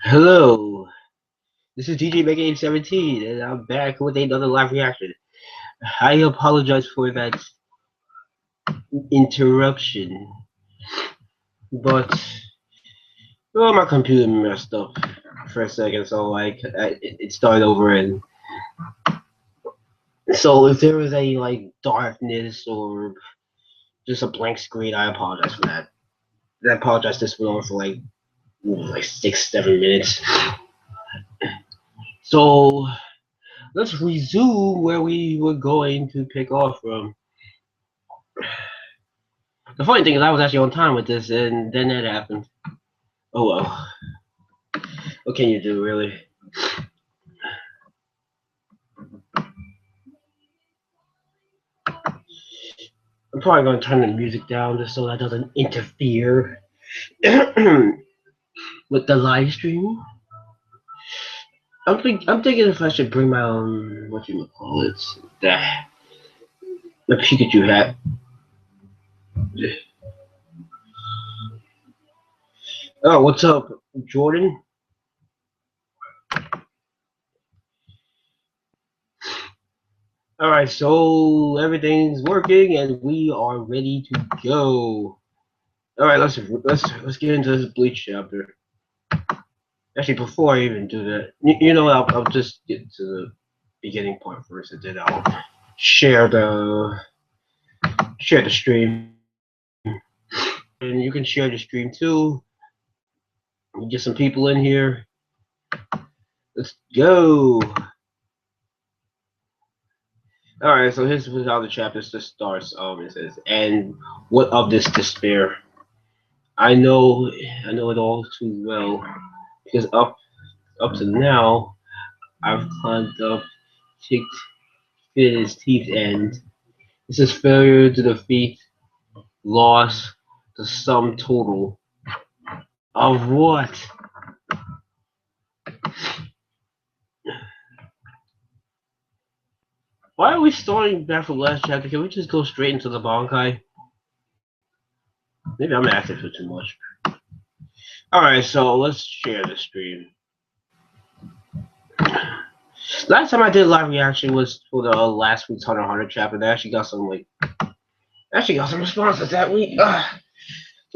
Hello, this is DJ Mega 17, and I'm back with another live reaction. I apologize for that interruption, but well, my computer messed up for a second, so it started over, and so if there was any like darkness or just a blank screen, I apologize for that. I apologize. This went on for like 6, 7 minutes. So let's resume where we were going to pick off from. The funny thing is, I was actually on time with this, and then that happened. Oh well. What can you do, really? I'm probably going to turn the music down just so that doesn't interfere with the live stream. I'm thinking if I should bring my own what you call it, the Pikachu hat. Oh, what's up, Jordan? All right, so everything's working and we are ready to go. All right, let's get into this Bleach chapter. Actually, before I even do that, you know, I'll just get to the beginning part first, and then I'll share the stream, and you can share the stream too. Get some people in here. Let's go. All right, so here's how the chapter just starts. It says, "And what of this despair? I know it all too well, because up to now, I've climbed up, kicked his teeth, and this is failure to defeat, loss, the sum total of what? Why are we starting back from last chapter? Can we just go straight into the Bankai? Maybe I'm asking for too much. Alright, so let's share the stream. Last time I did live reaction was for the last week's Hunter x Hunter chapter. They actually got some responses that week. So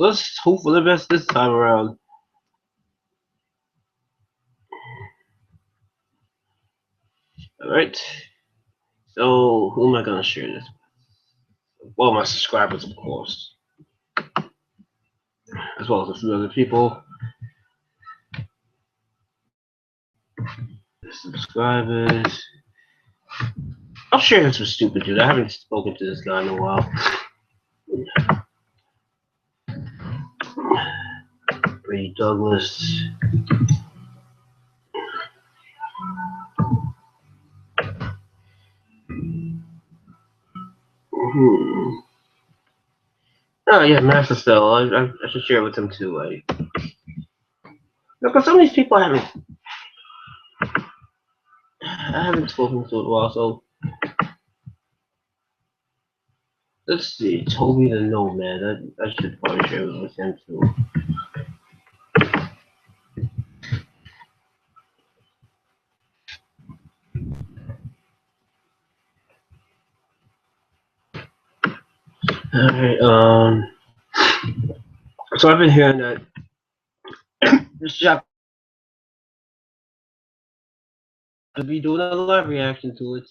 let's hope for the best this time around. Alright. So who am I gonna share this with? Well, my subscribers, of course. As well as a few other people. Subscribers. I'll share this with Stupid Dude. I haven't spoken to this guy in a while. Brady Douglas. Oh yeah, Master Cell. I should share it with him too. Because some of these people I haven't spoken to in a while. So let's see, Toby the Nomad. I should probably share it with him too. Alright, so I've been hearing that this shop to be doing a live reaction to it.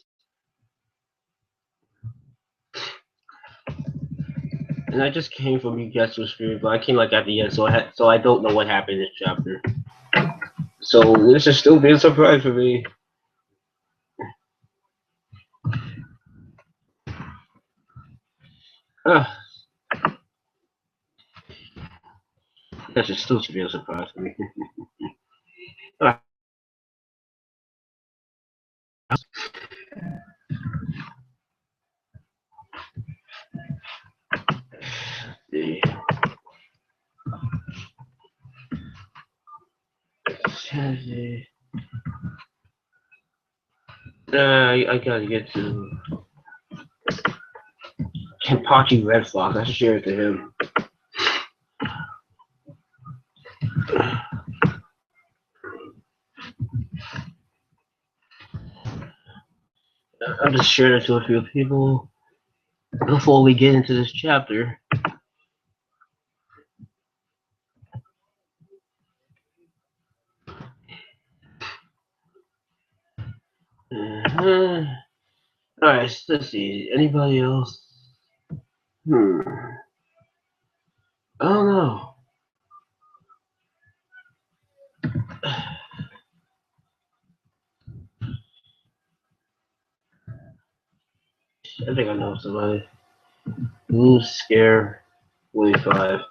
And I just came from you guys to stream, but I came like at the end, so I don't know what happened in this chapter. So this is still being a surprise for me. That should still be a surprise for me. I gotta get to Kenpachi Red Fox. I should share it to him. I'm just sharing it to a few people before we get into this chapter. Uh-huh. Alright, let's see. Anybody else? I don't know. I think I know somebody. Blue Scare 45.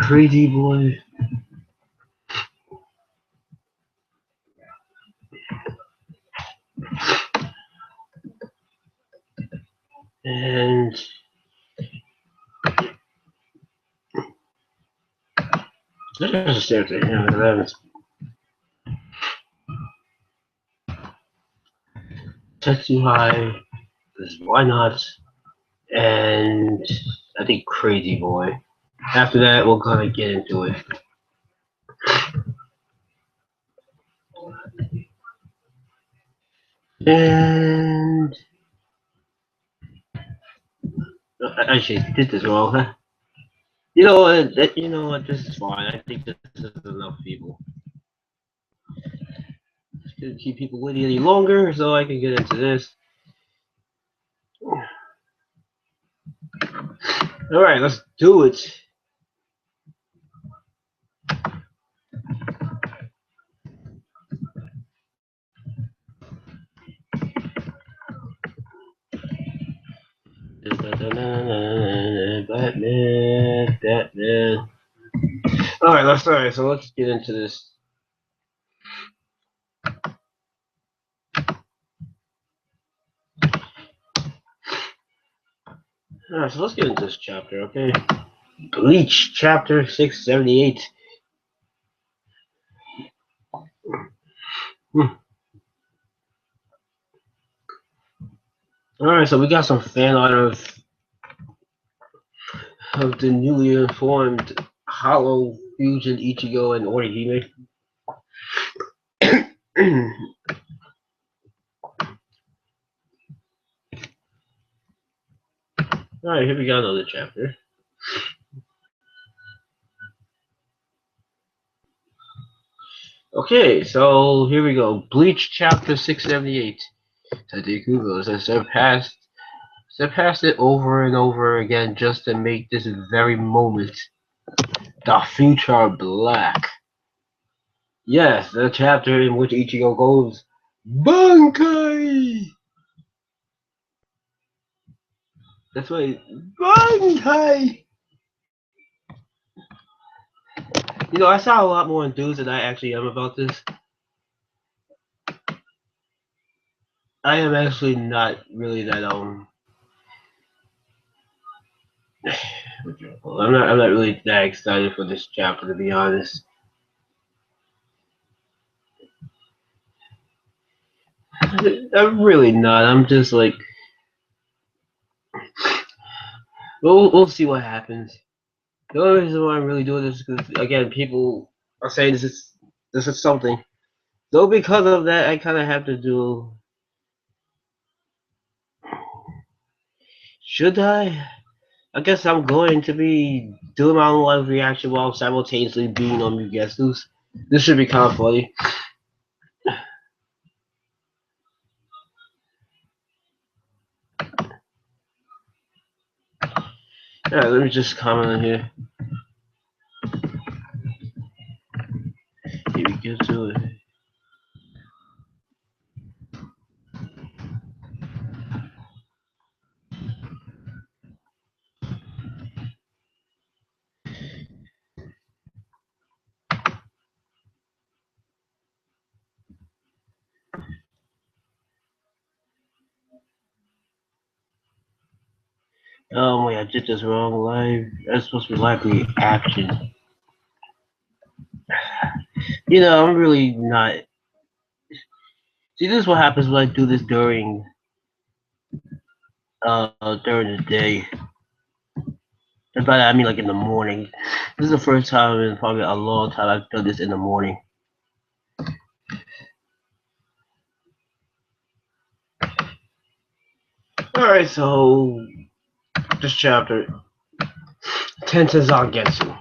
Crazy boy. And there's a stare thing. Tetsu High. Why not? And I think Crazy Boy. After that, we'll kind of get into it. And I actually did this wrong, huh? You know what? You know what? This is fine. I think this is enough people. Just gonna keep people waiting any longer, so I can get into this. All right, let's do it. Batman. Alright, so let's get into this. Alright, so let's get into this chapter, okay? Bleach, chapter 678. Alright, so we got some fan art of the newly informed Hollow Fusion Ichigo and Orihime. Alright, here we got another chapter. Okay, so here we go. Bleach chapter 678. Tadekubo goes and surpassed it over and over again just to make this very moment the future black. Yes, the chapter in which Ichigo goes Bankai! That's right, Bankai! You know, I sound a lot more enthused than I actually am about this. I am actually not really that I'm not really that excited for this chapter, to be honest. I'm really not. I'm just like, we'll see what happens. The only reason why I'm really doing this is because, again, people are saying this is something. So because of that, I kind of have to do. Should I? I guess I'm going to be doing my own live reaction while simultaneously being on New Guest News. This should be kind of funny. Alright, let me just comment on here. Here we get to it. Oh wait, I did this wrong. Live. That's supposed to be live reaction. You know, I'm really not. See, this is what happens when I do this during the day. And by that I mean like in the morning. This is the first time in probably a long time I've done this in the morning. Alright, so this chapter, Tensei.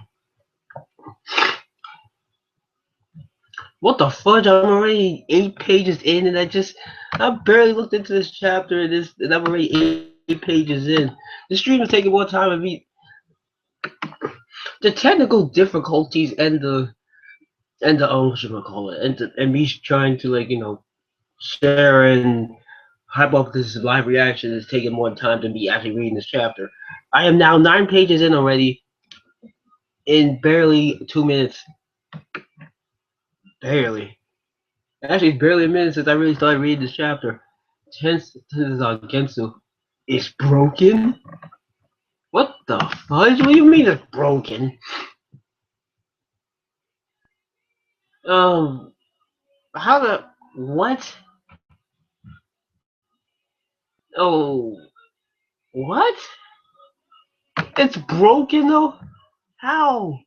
What the fudge? I'm already 8 pages in, and I barely looked into this chapter, and I'm already 8 pages in. The stream is taking more time than me. The technical difficulties and the what should I call it, and me trying to share and hype up this live reaction is taking more time than me actually reading this chapter. I am now 9 pages in already, in barely 2 minutes. Barely. Actually, it's barely a minute since I really started reading this chapter. Gensu is broken? What the fudge? What do you mean it's broken? Um, how the what? Oh, what? It's broken though? How?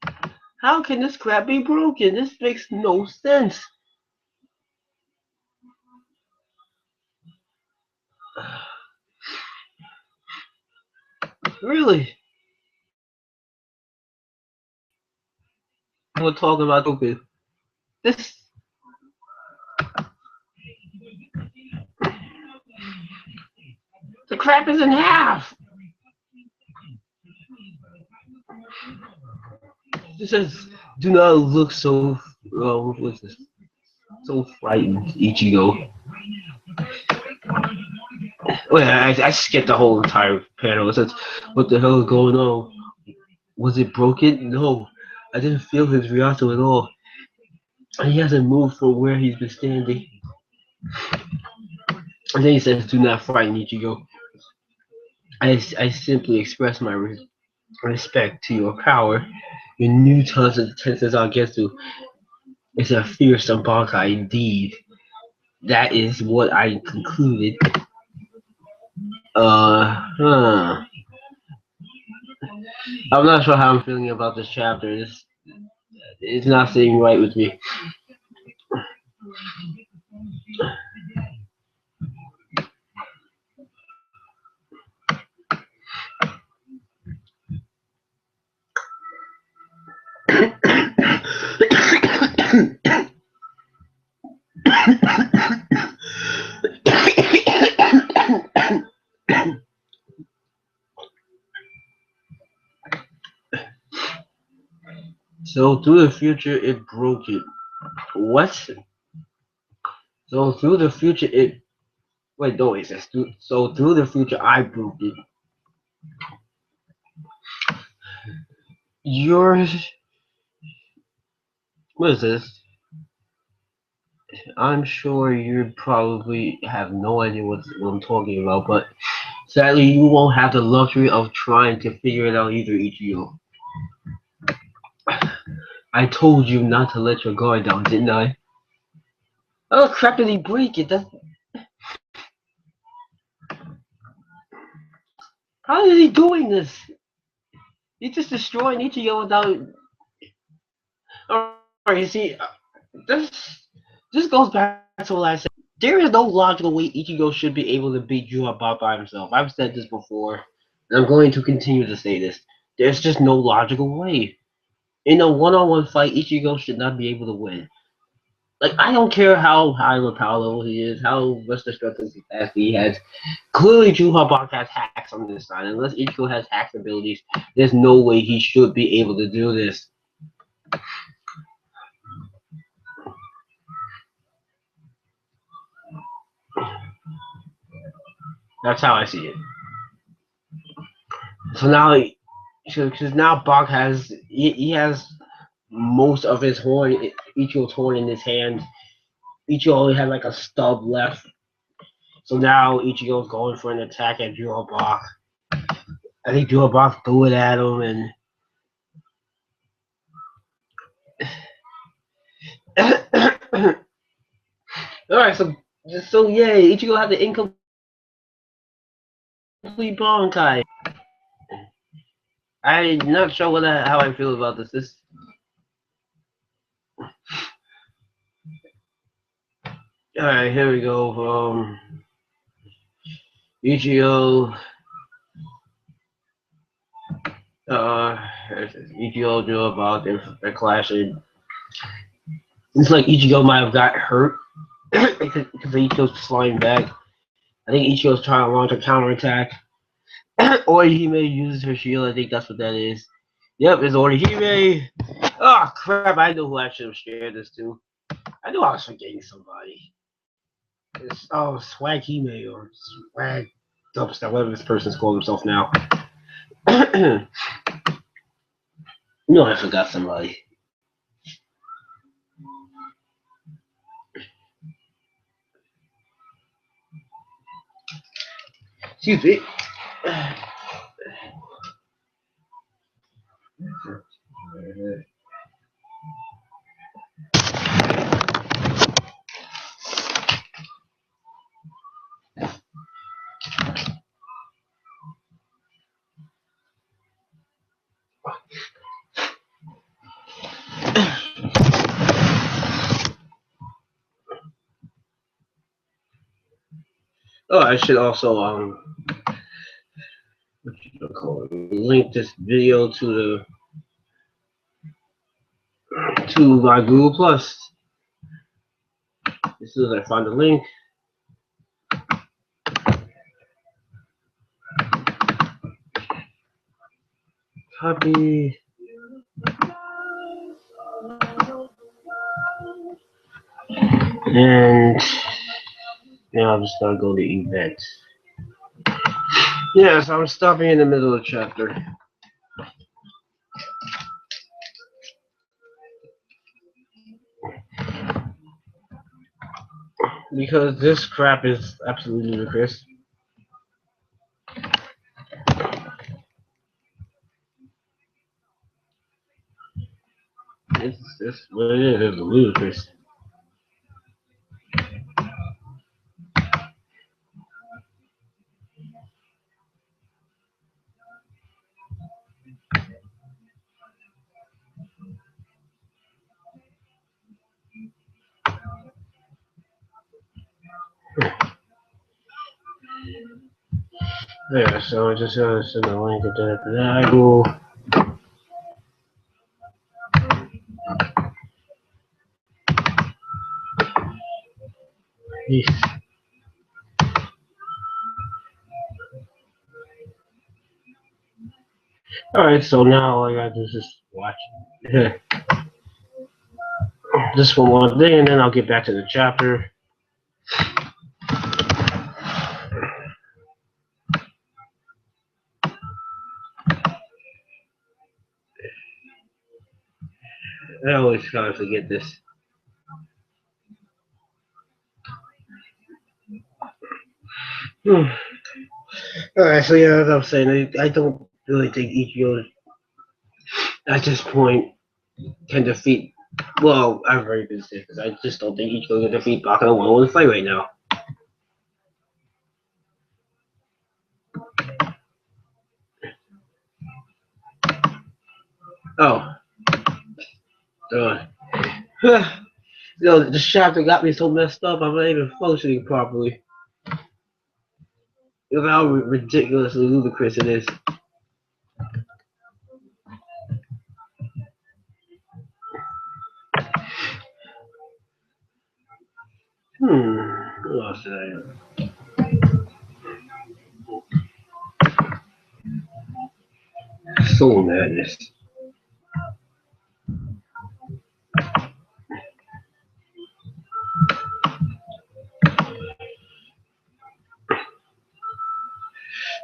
How can this crap be broken? This makes no sense. Really? We're talking about broken. This the crap is in half. This says, "Do not look so." What's this? So frightened, Ichigo. Wait, I skipped the whole entire panel. It says, "What the hell is going on? Was it broken? No, I didn't feel his reaction at all. And he hasn't moved from where he's been standing." And then he says, "Do not frighten Ichigo. I simply express my respect to your power. Your new Tensei Zangetsu is a fearsome Bankai indeed. That is what I concluded." Huh. I'm not sure how I'm feeling about this chapter. It's not sitting right with me. So through the future it broke it. What? So through the future it wait no it says so through the future I broke it. Yours what is this? I'm sure you probably have no idea what I'm talking about, but sadly you won't have the luxury of trying to figure it out either, Ichigo. I told you not to let your guard down, didn't I? Oh crap, did he break it? How is he doing this? He's just destroying Ichigo without. Alright, you see, this goes back to what I said. There is no logical way Ichigo should be able to beat Juhabot by himself. I've said this before, and I'm going to continue to say this. There's just no logical way. In a one-on-one fight, Ichigo should not be able to win. Like, I don't care how high the power level he is, how much destructive capacity he has. Clearly, Juhabot has hacks on this side. Unless Ichigo has hacks abilities, there's no way he should be able to do this. That's how I see it. So now, because now Bach he has most of his horn, Ichigo's horn in his hand. Ichigo only had like a stub left. So now Ichigo's going for an attack at Juhabot. I think Juhabot threw it at him, and alright, so yeah, Ichigo had the incomplete Bankai. I'm not sure how I feel about this. All right, here we go. Ichigo. Ichigo knew about their clashing. It's like Ichigo might have got hurt because Ichigo's flying back. I think Ichigo's trying to launch a counterattack. Or he may use her shield. I think that's what that is. Yep, it's Orihime. Oh crap! I know who I should have shared this to. I knew I was forgetting somebody. It's Swag Hime or Swag Dubstep, whatever this person's called himself now. No, I forgot somebody. Excuse me. Oh, I should also link this video to my Google Plus. As soon as I find the link. Copy. And now I'm just gonna go to events. Yes, I'm stopping in the middle of the chapter. Because this crap is absolutely ludicrous. It's what it is. It's ludicrous. Yeah, so I just gotta send a link to that. I will. Alright, so now all I gotta do is just watch this one more thing, and then I'll get back to the chapter. I always kind of forget this. Alright, so yeah, as I was saying, I don't really think Ichigo at this point can defeat. Well, I've already been saying because I just don't think Ichigo can defeat Baka one in fight right now. Oh, the chapter got me so messed up. I'm not even functioning properly. Look how ridiculously ludicrous it is. What else did I have? Soul Madness.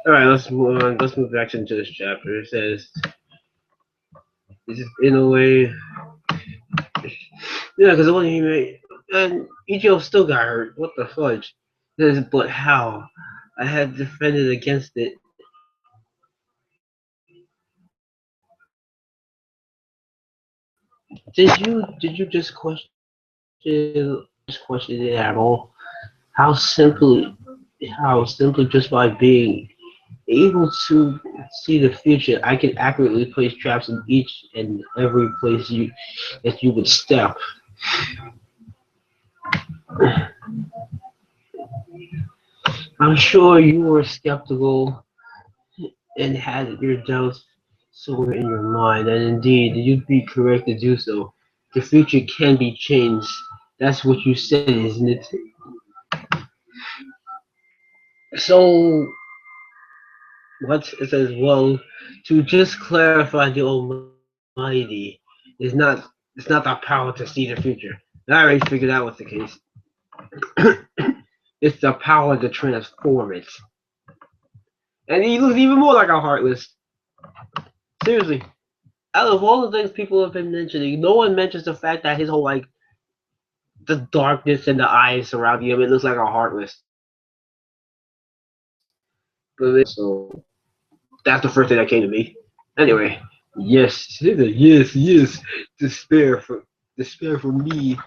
Alright, let's move on. Let's move back into this chapter. It says, "This is in a way, yeah, because the one he made, and Ichigo still got hurt. What the fudge?" It says, "But how? I had defended against it. Did you just question it at all? How simply just by being able to see the future, I can accurately place traps in each and every place that you would step. I'm sure you were skeptical and had your doubts somewhere in your mind, and indeed, you'd be correct to do so. The future can be changed. That's what you said, isn't it? So, what it says, well, to just clarify, the Almighty is not the power to see the future. I already figured out what's the case. It's the power to transform it. And he looks even more like a heartless. Seriously. Out of all the things people have been mentioning, no one mentions the fact that his whole the darkness in the eyes surrounding him, it looks like a heartless. So that's the first thing that came to me. Anyway, yes. Despair for despair for me,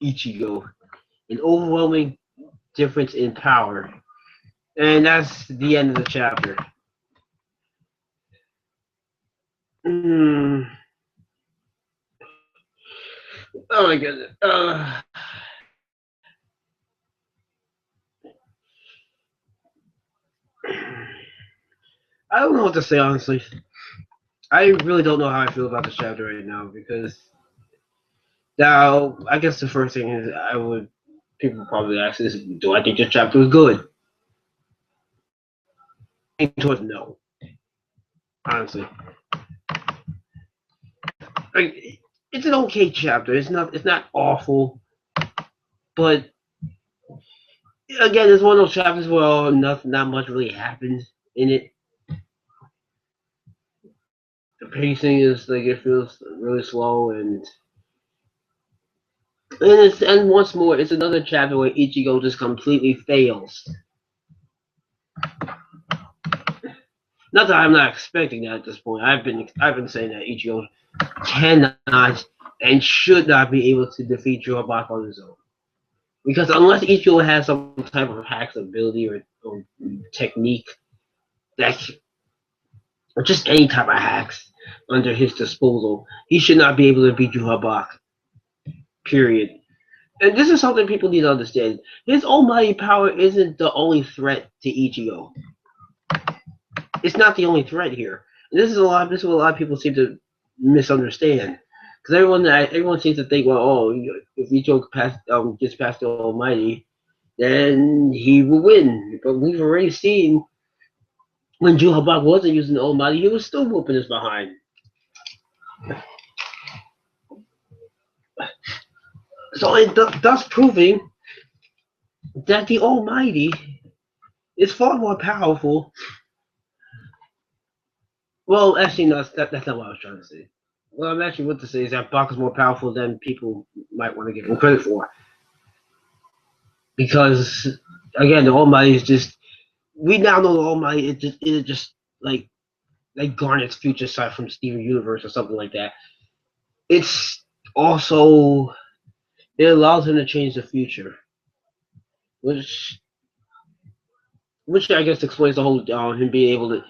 Ichigo. An overwhelming difference in power. And that's the end of the chapter. Mm. Oh my goodness. I don't know what to say honestly. I really don't know how I feel about this chapter right now because now I guess the first thing is I would people probably ask is, do I think this chapter was good? I lean towards no, honestly. Like, it's an okay chapter. It's not awful, but again, it's one of those chapters where not much really happens in it. The pacing is like it feels really slow, and once more, it's another chapter where Ichigo just completely fails. Not that I'm not expecting that at this point. I've been saying that Ichigo cannot and should not be able to defeat Jorobak on his own. Because unless Ichigo has some type of hacks ability or technique that or just any type of hacks under his disposal, he should not be able to beat Jorobak. Period. And this is something people need to understand. His almighty power isn't the only threat to Ichigo. It's not the only threat here. And this is what a lot of people seem to misunderstand. Because everyone seems to think, well, oh, if Ichigo gets past the Almighty, then he will win. But we've already seen when Juhabak wasn't using the Almighty, he was still whooping his behind. So thus proving that the Almighty is far more powerful. Well, actually, no, that's not what I was trying to say. What I'm actually want to say is that Bach is more powerful than people might want to give him credit for. Because, again, the Almighty is just, we now know the Almighty is just like Garnet's future sight from Steven Universe or something like that. It's also, it allows him to change the future, which which I guess explains the whole him being able to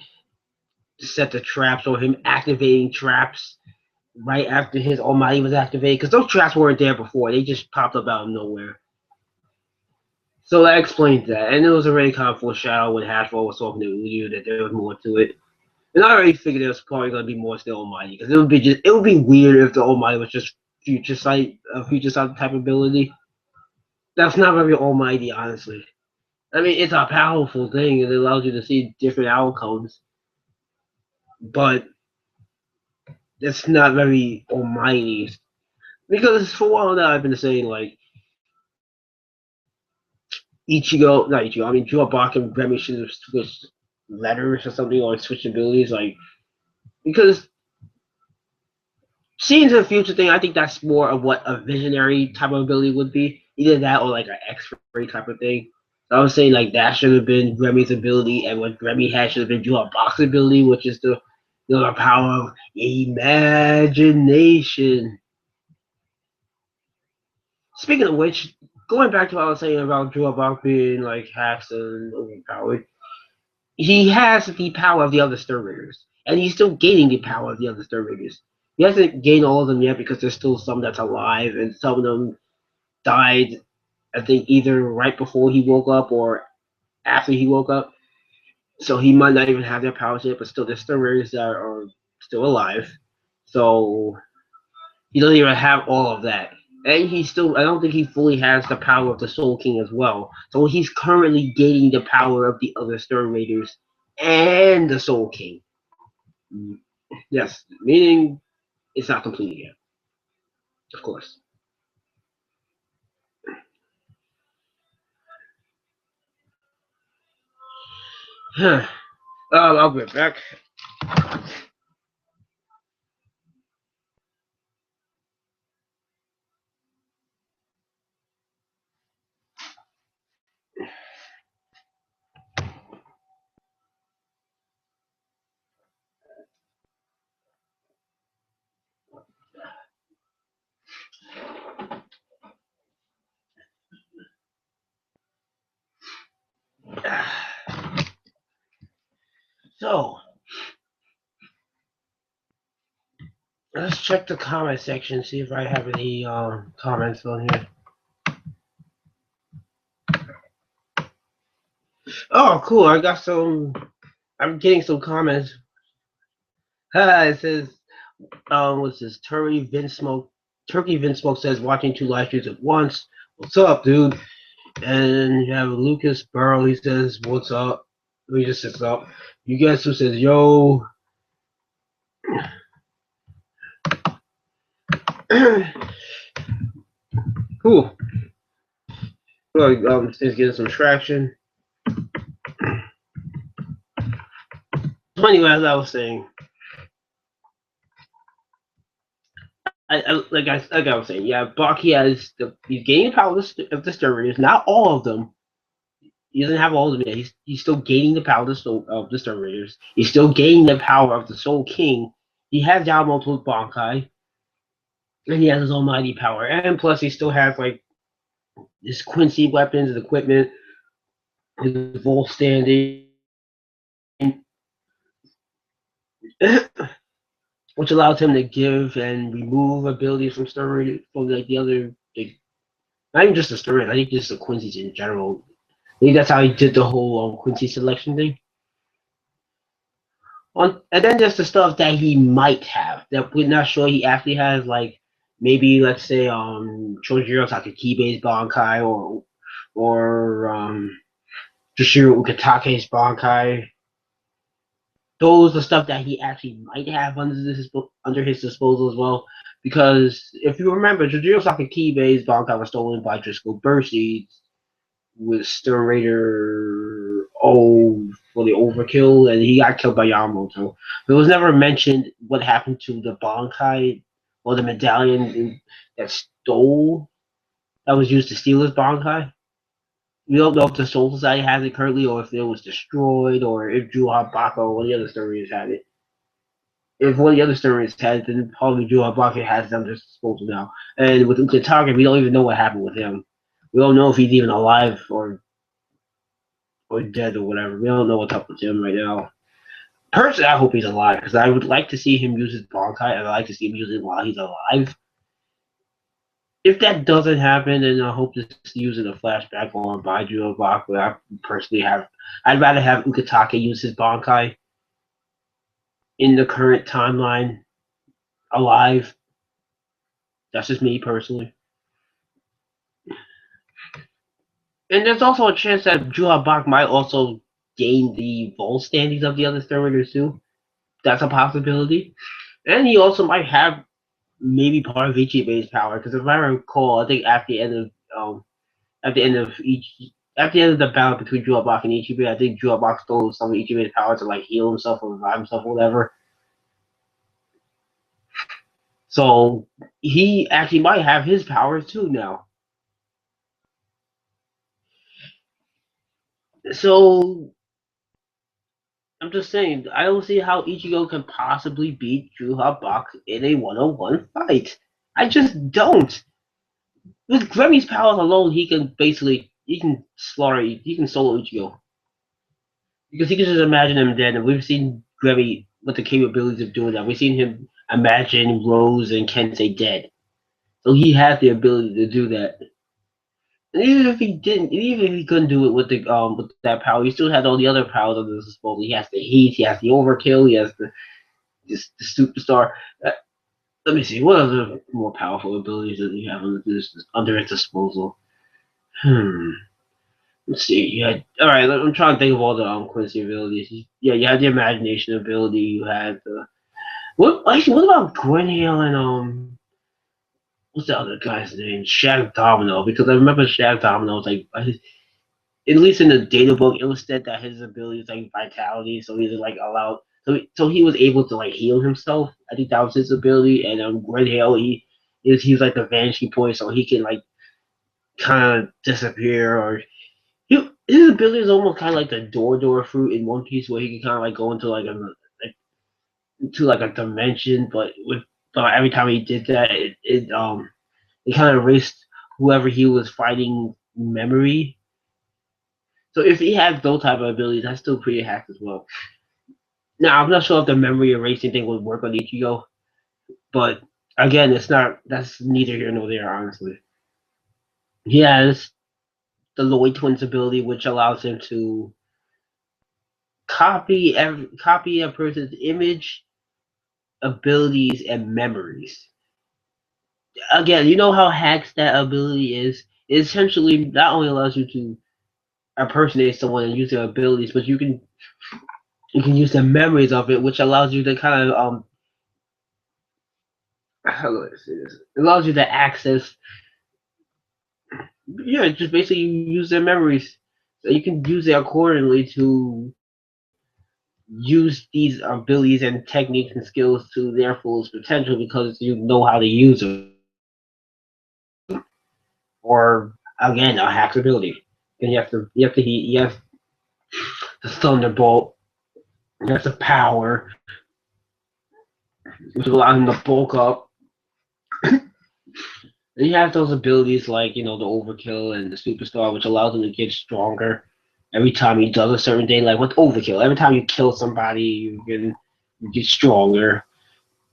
set the traps or him activating traps right after his Almighty was activated, because those traps weren't there before. They just popped up out of nowhere. So that explains that. And it was already kind of foreshadowed when Hashwell was talking to you that there was more to it. And I already figured there was probably gonna be more still Almighty, because it would be weird if the Almighty was just future sight type ability. That's not very Almighty, honestly. I mean, it's a powerful thing and it allows you to see different outcomes, but it's not very Almighty. Because for a while now, I've been saying like Ichigo, not Ichigo. I mean, Juabak and Remy should have switched letters or something, or switched abilities, like because seeing into the future thing, I think that's more of what a visionary type of ability would be. Either that or like an X-ray type of thing. So I was saying like that should have been Remy's ability, and what Remy had should have been Juabak's ability, which is the power of imagination. Speaking of which, going back to what I was saying about Juabak being like hacks and overpowered, he has the power of the other Star Raiders, and he's still gaining the power of the other Star Raiders. He hasn't gained all of them yet because there's still some that's alive, and some of them died. I think either right before he woke up or after he woke up. So he might not even have their powers yet, but still, there's Star Raiders that are still alive. So he doesn't even have all of that. And he still, I don't think he fully has the power of the Soul King as well. So he's currently gaining the power of the other Star Raiders and the Soul King. Yes, meaning it's not complete yet, of course. I'll be right back. So, let's check the comment section, see if I have any comments on here. Oh, cool. I got some. I'm getting some comments. It says, what's this? Turkey Vince Smoke says, watching two live streams at once. What's up, dude? And you have Lucas Burrow. He says, what's up? He just sits up. You guys who says, yo. Cool. Well, he's getting some traction. So anyway, as I was saying, like I was saying, yeah, Baki he's gaining power of the Sturriders. Not all of them. He doesn't have all of them yet. He's still gaining the power of the Star Raiders. He's still gaining the power of the Soul King. He has Yamamoto's Bankai, and he has his almighty power. And plus, he still has like his Quincy weapons and equipment, his Volt standing, which allows him to give and remove abilities from Star Raiders from like the other. Like, not even just the Star Raiders. I think just the Quincy's in general. I think that's how he did the whole Quincy selection thing. And then there's the stuff that he might have that we're not sure he actually has, like maybe let's say Chojiro Sakakibe's Bankai or Toshiro Ukitake's Bankai. Those are stuff that he actually might have under his disposal as well. Because if you remember, Chojiro Sakakibe's Bankai was stolen by Driscoll Burseed with Stern Raider for the overkill, and he got killed by Yamamoto. But it was never mentioned what happened to the Bankai or the medallion that stole that was used to steal his Bankai. We don't know if the Soul Society has it currently, or if it was destroyed, or if Juha Baka or one of the other stories had it. If one of the other stories had it, then probably Juha Baka has them just disposal now. And with Ukitake, we don't even know what happened with him. We don't know if he's even alive or dead or whatever. We don't know what's up with him right now. Personally, I hope he's alive because I would like to see him use his Bankai, and I like to see him use it while he's alive. If that doesn't happen, then I hope to use it a flashback or Baiju or Bak. I personally I'd rather have Ukitake use his Bankai in the current timeline alive. That's just me personally. And there's also a chance that Juha Bak might also gain the Vol standings of the other Third too. That's a possibility. And he also might have maybe part of Ichibe's power, because if I recall, I think at the end of the battle between Juabak and Ichibe, I think Juabak stole some of Ichibe's power to like heal himself or revive himself or whatever. So he actually might have his powers too now. So I'm just saying, I don't see how Ichigo can possibly beat Juhabak in a one-on-one fight. I just don't. With Gremmy's powers alone, he can solo Ichigo. because he can just imagine him dead, and we've seen Grammy with the capabilities of doing that. We've seen him imagine Rose and Kensei dead, so he has the ability to do that. And even if he didn't, even if he couldn't do it with that power, he still had all the other powers at his disposal. He has the heat, he has the overkill, he has the superstar. Uh, Let me see, what other more powerful abilities does he have under his disposal? Hmm. Let's see. All right. I'm trying to think of all the Quincy abilities. Yeah, you had the imagination ability. You had the what? Actually, what about Gwen Hale and what's the other guy's name? Shag Domino. Because I remember Shag Domino was like, at least in the data book, it was said that his ability is like vitality, so he's like allowed. So he was able to like heal himself. I think that was his ability. And Gwen Hale, he's like the vanishing point, so he can like kind of disappear or his ability is almost kind of like the door fruit in One Piece, where he can kind of like go into like into like a dimension, but every time he did that, it kind of erased whoever he was fighting memory. So if he has those type of abilities, that's still pretty hacked as well. Now I'm not sure if the memory erasing thing would work on Ichigo, but again, it's not. That's neither here nor there, honestly. He has the Lloyd Twins ability, which allows him to copy a person's image, abilities, and memories. Again, you know how hacks that ability is. It essentially not only allows you to impersonate someone and use their abilities, but you can use the memories of it, which allows you to kind of how do I say this? It allows you to access, yeah, just basically use their memories. So you can use it accordingly to use these abilities and techniques and skills to their fullest potential because you know how to use them. Or again, a hack's ability. Then you have the thunderbolt. You have the power, which will allow him to bulk up. And you have those abilities like the overkill and the superstar, which allows him to get stronger every time he does a certain thing. Like with overkill, every time you kill somebody, you get stronger.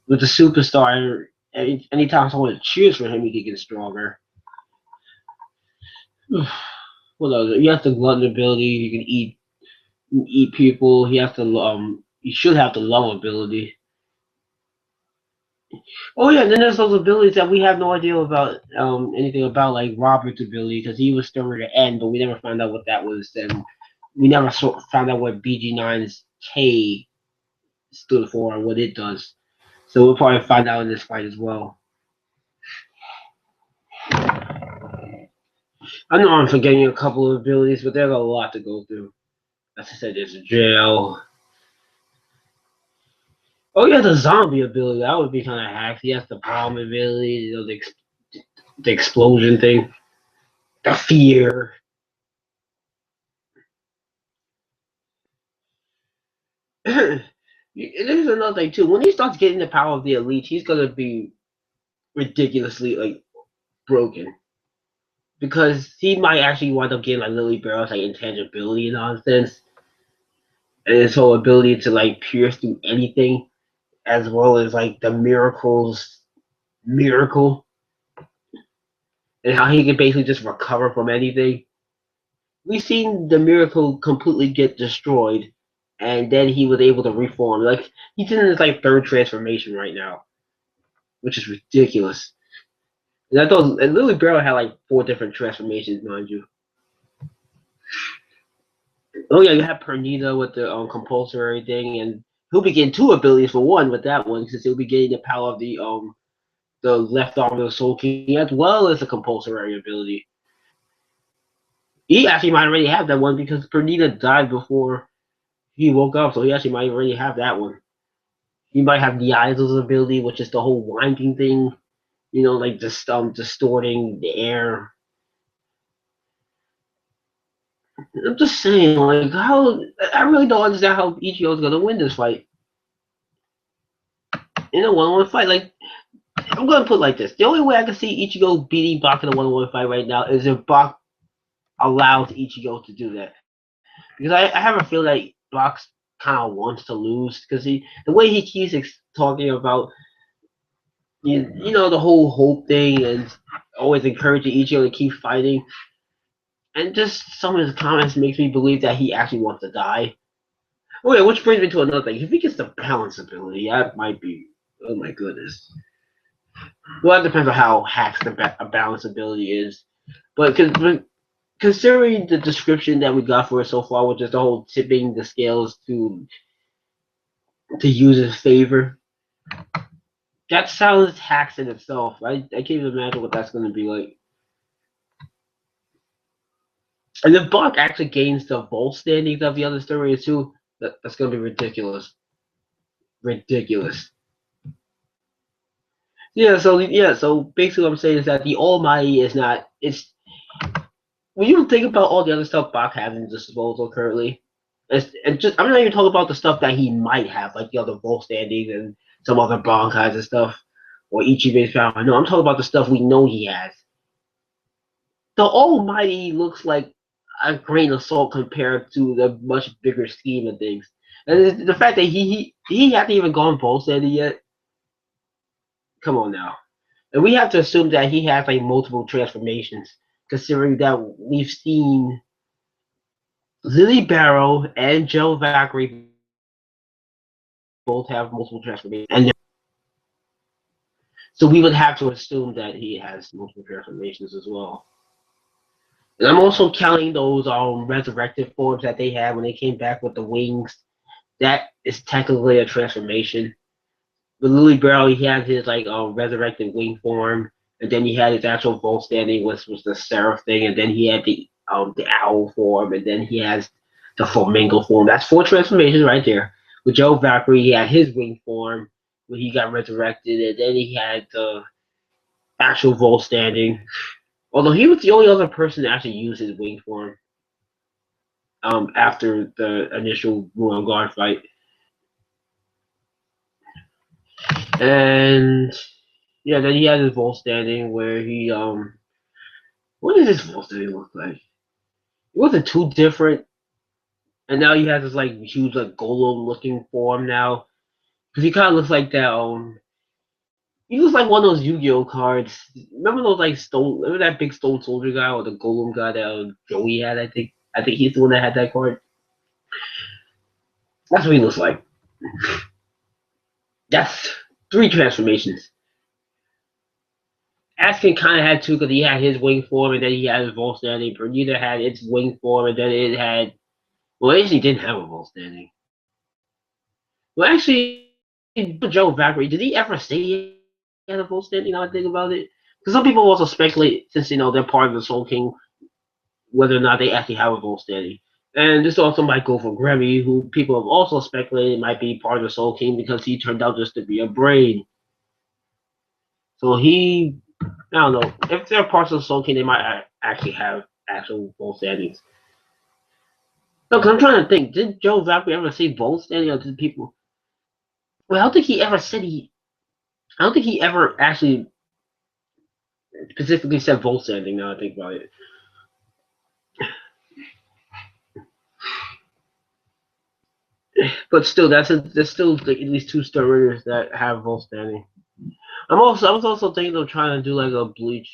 With the superstar, anytime someone cheers for him, he can get stronger. What else? You have the glutton ability. You can eat people. He has the You should have the love ability. Oh yeah, and then there's those abilities that we have no idea about anything about, like Robert's ability, because he was still at the end, but we never found out what that was, and we never found out what BG9's K stood for and what it does. So we'll probably find out in this fight as well. I know I'm forgetting a couple of abilities, but there's a lot to go through. As I said, there's a jail. Oh yeah, the zombie ability, that would be kind of hacked. He has the bomb ability, the explosion thing, the fear. There's another thing too. When he starts getting the power of the elite, he's gonna be ridiculously like broken because he might actually wind up getting like Lily Barrow's like intangibility nonsense, and his whole ability to like pierce through anything, as well as like the miracles miracle, and how he can basically just recover from anything. We've seen the miracle completely get destroyed, and then he was able to reform. Like he's in his like third transformation right now, which is ridiculous. And I thought, and Lily Barrow had like four different transformations, mind you. Oh yeah, you have Pernita with the compulsory thing, and he'll be getting two abilities for one with that one, since he'll be getting the power of the left arm of the Soul King as well as the compulsory ability. He actually might already have that one because Pernita died before he woke up, so he actually might already have that one. He might have the Idol's ability, which is the whole winding thing, like just distorting the air. I'm just saying, like, how I really don't understand how Ichigo's gonna win this fight in a one-on-one fight. Like, I'm gonna put it like this: the only way I can see Ichigo beating Bach in a one-on-one fight right now is if Bach allows Ichigo to do that. Because I have a feeling that Box kind of wants to lose because the way he keeps talking about the whole hope thing and always encouraging Ichigo to keep fighting, and just some of his comments makes me believe that he actually wants to die. Oh yeah, which brings me to another thing. If he gets the balance ability, that might be. Oh my goodness. Well, that depends on how hacked a balance ability is, but considering the description that we got for it so far, which is the whole tipping the scales to use his favor, that sounds hacks in itself. I can't even imagine what that's going to be like. And if Buck actually gains the vault standings of the other stories too, that's going to be ridiculous. Ridiculous. So basically what I'm saying is that the Almighty is not it's when you think about all the other stuff Bach has in disposal currently, and just I'm not even talking about the stuff that he might have, like the other vault standings and some other Bankais and stuff, or Ichibe's power. No, I'm talking about the stuff we know he has. The Almighty looks like a grain of salt compared to the much bigger scheme of things. And the fact that he hasn't even gone vault standing yet. Come on now. And we have to assume that he has like multiple transformations, considering that we've seen Lily Barrow and Joe Valkyrie both have multiple transformations, and so we would have to assume that he has multiple transformations as well. And I'm also counting those resurrected forms that they had when they came back with the wings. That is technically a transformation. With Lily Barrow, he had his like resurrected wing form, and then he had his actual vault standing, which was the seraph thing, and then he had the owl form, and then he has the flamingo form. That's 4 transformations right there. With Joe Valkyrie, he had his wing form when he got resurrected, and then he had the actual vault standing. Although he was the only other person to actually use his wing form after the initial Royal Guard fight. And yeah, then he had his vault standing where he what does his vault standing look like? It wasn't too different. And now he has this like huge like golem looking form now. Because he kinda looks like that he looks like one of those Yu-Gi-Oh cards. Remember those like stone remember that big stone soldier guy or the golem guy that Joey had, I think? I think he's the one that had that card. That's what he looks like. That's 3 transformations. Askin kind of had 2 because he had his wing form and then he had his vault standing. Bermuda had its wing form and then it had. Well, it actually didn't have a vault standing. Well, actually, Joe Valkyrie, did he ever say he had a vault standing? Now I think about it. Because some people also speculate, since they're part of the Soul King, whether or not they actually have a vault standing. And this also might go for Grammy, who people have also speculated might be part of the Soul King because he turned out just to be a brain. So I don't know. If they're parts of the Soul King, they might actually have actual vault standings. No, because I'm trying to think. Did Joe Valkyrie ever say vault standing, or did people? Well, I don't think he ever said he. I don't think he ever actually specifically said vault standing. Now I think about it. But still, there's still like at least 2 stories that have vault standing. I was also thinking of trying to do like a Bleach,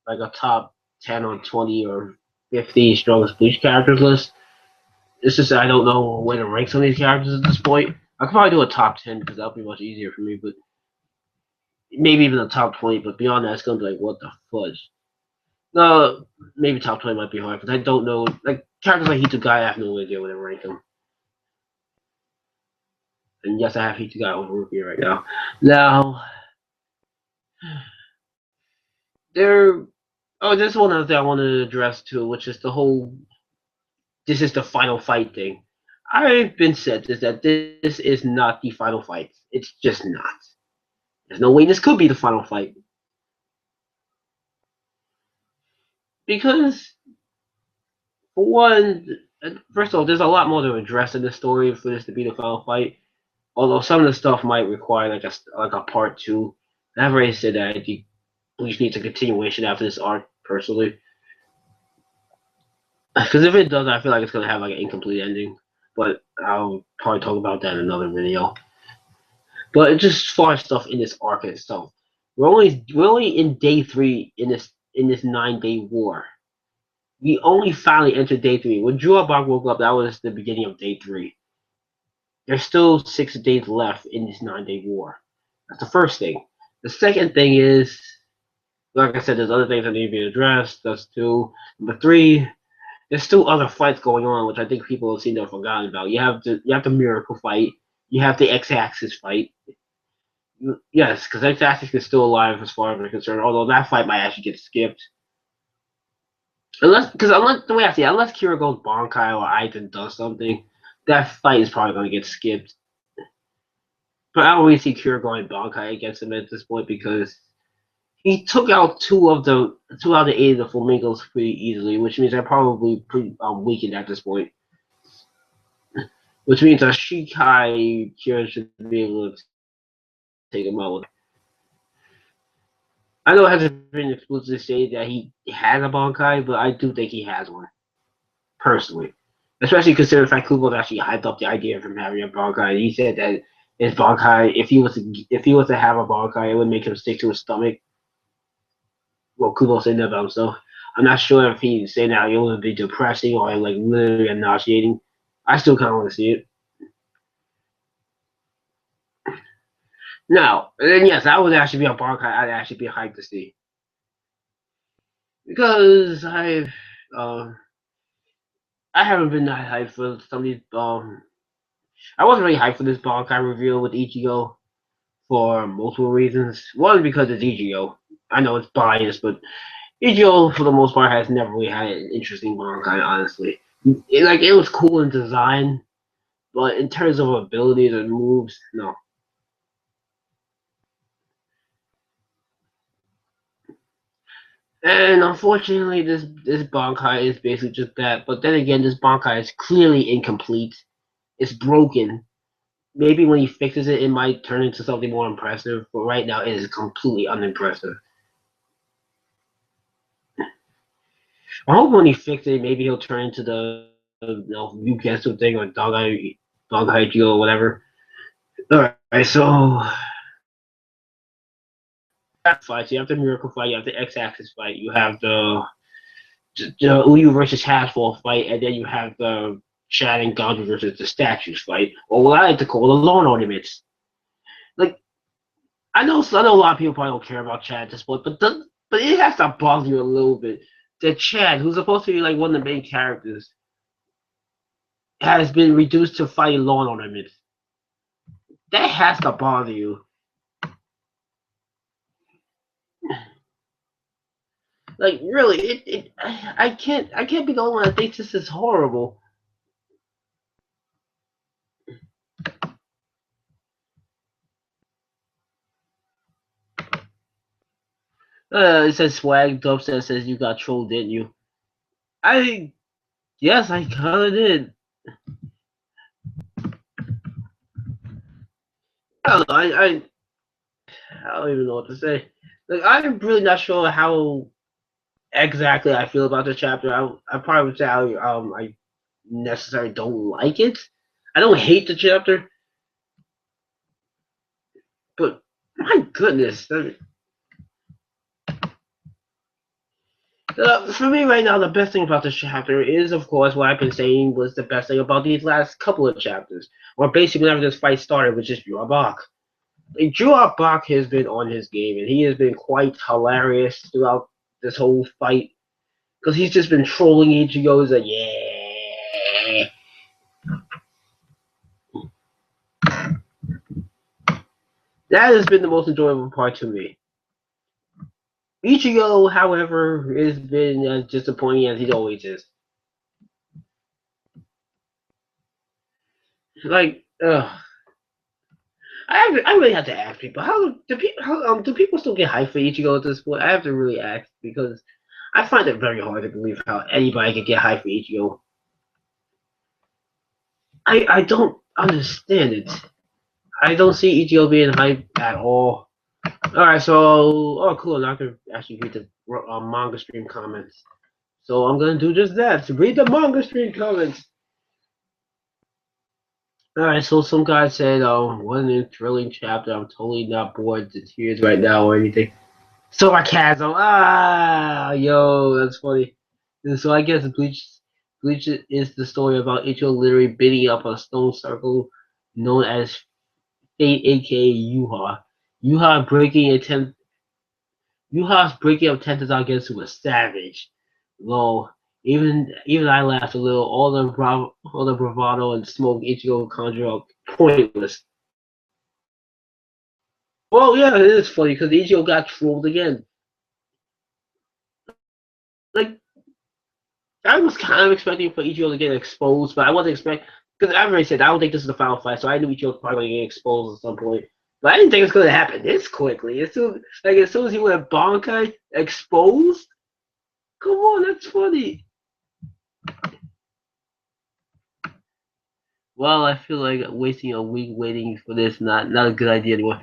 like a top 10 or 20 or 50 strongest Bleach characters list. It's just that I don't know where to rank some of these characters at this point. I could probably do a top 10 because that'll be much easier for me, but maybe even a top 20. But beyond that, it's gonna be like, what the fudge? No, maybe top 20 might be hard because I don't know. Like characters like Hitogai, I have no idea where to rank them. And yes, I have Hitogai over here right now. Now, there. Oh, there's one other thing I wanted to address too, which is the whole. This is the final fight thing. I've been said is that this is not the final fight. It's just not. There's no way this could be the final fight. Because, for one, first of all, there's a lot more to address in the story for this to be the final fight. Although some of the stuff might require like a part 2. I've already said that I think Bleach needs a continuation after this arc, personally. Because if it does, I feel like it's going to have like an incomplete ending. but I'll probably talk about that in another video. But it's just far stuff in this arc itself. We're only in day 3 in this 9-day war. We only finally entered day 3. When Juabak woke up, that was the beginning of day 3. There's still 6 days left in this 9-day war. That's the first thing. The second thing is, like I said, there's other things that need to be addressed. That's 2. Number 3, there's still other fights going on, which I think people seem to have forgotten about. You have the Miracle fight. You have the X-Axis fight. Yes, because X-Axis is still alive as far as I'm concerned. Although that fight might actually get skipped. Unless the way I see it, unless Kira goes Bankai or Aizen does something, that fight is probably going to get skipped. But I don't really see Kira going Bankai against him at this point because he took out two out of the 8 of the Flamingos pretty easily, which means they're probably pretty weakened at this point. Which means a Shikai Kira should be able to take him out. I know it hasn't been explicitly stated that he has a Bankai, but I do think he has one. Personally. Especially considering the fact Kubo's actually hyped up the idea of him having a Bankai. He said that his Bankai, if he was to have a Bankai, it would make him stick to his stomach. Well, Kubo said that about himself. I'm not sure if he's saying that it would be depressing or like literally nauseating. I still kind of want to see it. Now, and then yes, that would actually be a Bankai I'd actually be hyped to see. Because I haven't been that hyped for some of these I wasn't really hyped for this Bankai reveal with Ichigo for multiple reasons. One, because it's Ichigo. I know it's biased, but Ichigo, for the most part, has never really had an interesting Bankai, honestly. It was cool in design, but in terms of abilities and moves, no. And unfortunately, this Bankai is basically just that. But then again, this Bankai is clearly incomplete. It's broken. Maybe when he fixes it, it might turn into something more impressive. But right now, it is completely unimpressive. I hope when he fixes it, maybe he'll turn into the Yugetsu thing or Dog Haikyuu or whatever. Alright, so fights. You have the Miracle fight, you have the X-Axis fight, you have the Uyu versus Haswell fight, and then you have the Chad and Gandhi versus the Statues fight, or what I like to call the Lawn Ornaments. Like, I know a lot of people probably don't care about Chad at this point, but it has to bother you a little bit that Chad, who's supposed to be like one of the main characters, has been reduced to fighting lawn ornaments. That has to bother you. Like really, I can't be the only one that thinks this is horrible. It says swag. Dubstep says you got trolled, didn't you? Yes, I kinda did. I don't know. I don't even know what to say. Like I'm really not sure how exactly I feel about the chapter. I probably would say I necessarily don't like it. I don't hate the chapter, but my goodness, for me right now, the best thing about this chapter is, of course, what I've been saying was the best thing about these last couple of chapters, or basically whenever this fight started, which is Juabak. Like, Juabak has been on his game, and he has been quite hilarious throughout this whole fight, because he's just been trolling Ichigo. He's like, yeah. That has been the most enjoyable part to me. Ichigo, however, has been as disappointing as he always is. Like, I really have to ask people do people still get hyped for Ichigo at this point? I have to really ask because I find it very hard to believe how anybody can get hyped for Ichigo. I don't understand it. I don't see Ichigo being hyped at all. Alright, so cool. Now I can actually read the manga stream comments. So I'm gonna do just that. Read the manga stream comments. Alright, so some guy said, what an thrilling chapter. I'm totally not bored to tears right now or anything. Sarcasm. Ah, yo, that's funny. And so I guess Bleach is the story about Ichigo literally beating up a stone circle known as Fate, aka Yuha. Yuha breaking attempt. Yuha's breaking up Tenta's against him was savage. Lol. Even I laughed a little. All the bravado and smoke Ichigo conjure up pointless. Well, yeah, it is funny because Ichigo got trolled again. Like I was kind of expecting for Ichigo to get exposed, but I wasn't expecting because I already said I don't think this is the final fight, so I knew Ichigo was probably going to get exposed at some point. But I didn't think it was going to happen this quickly. As soon as he went Bankai exposed, come on, that's funny. Well, I feel like wasting a week waiting for this not a good idea anymore.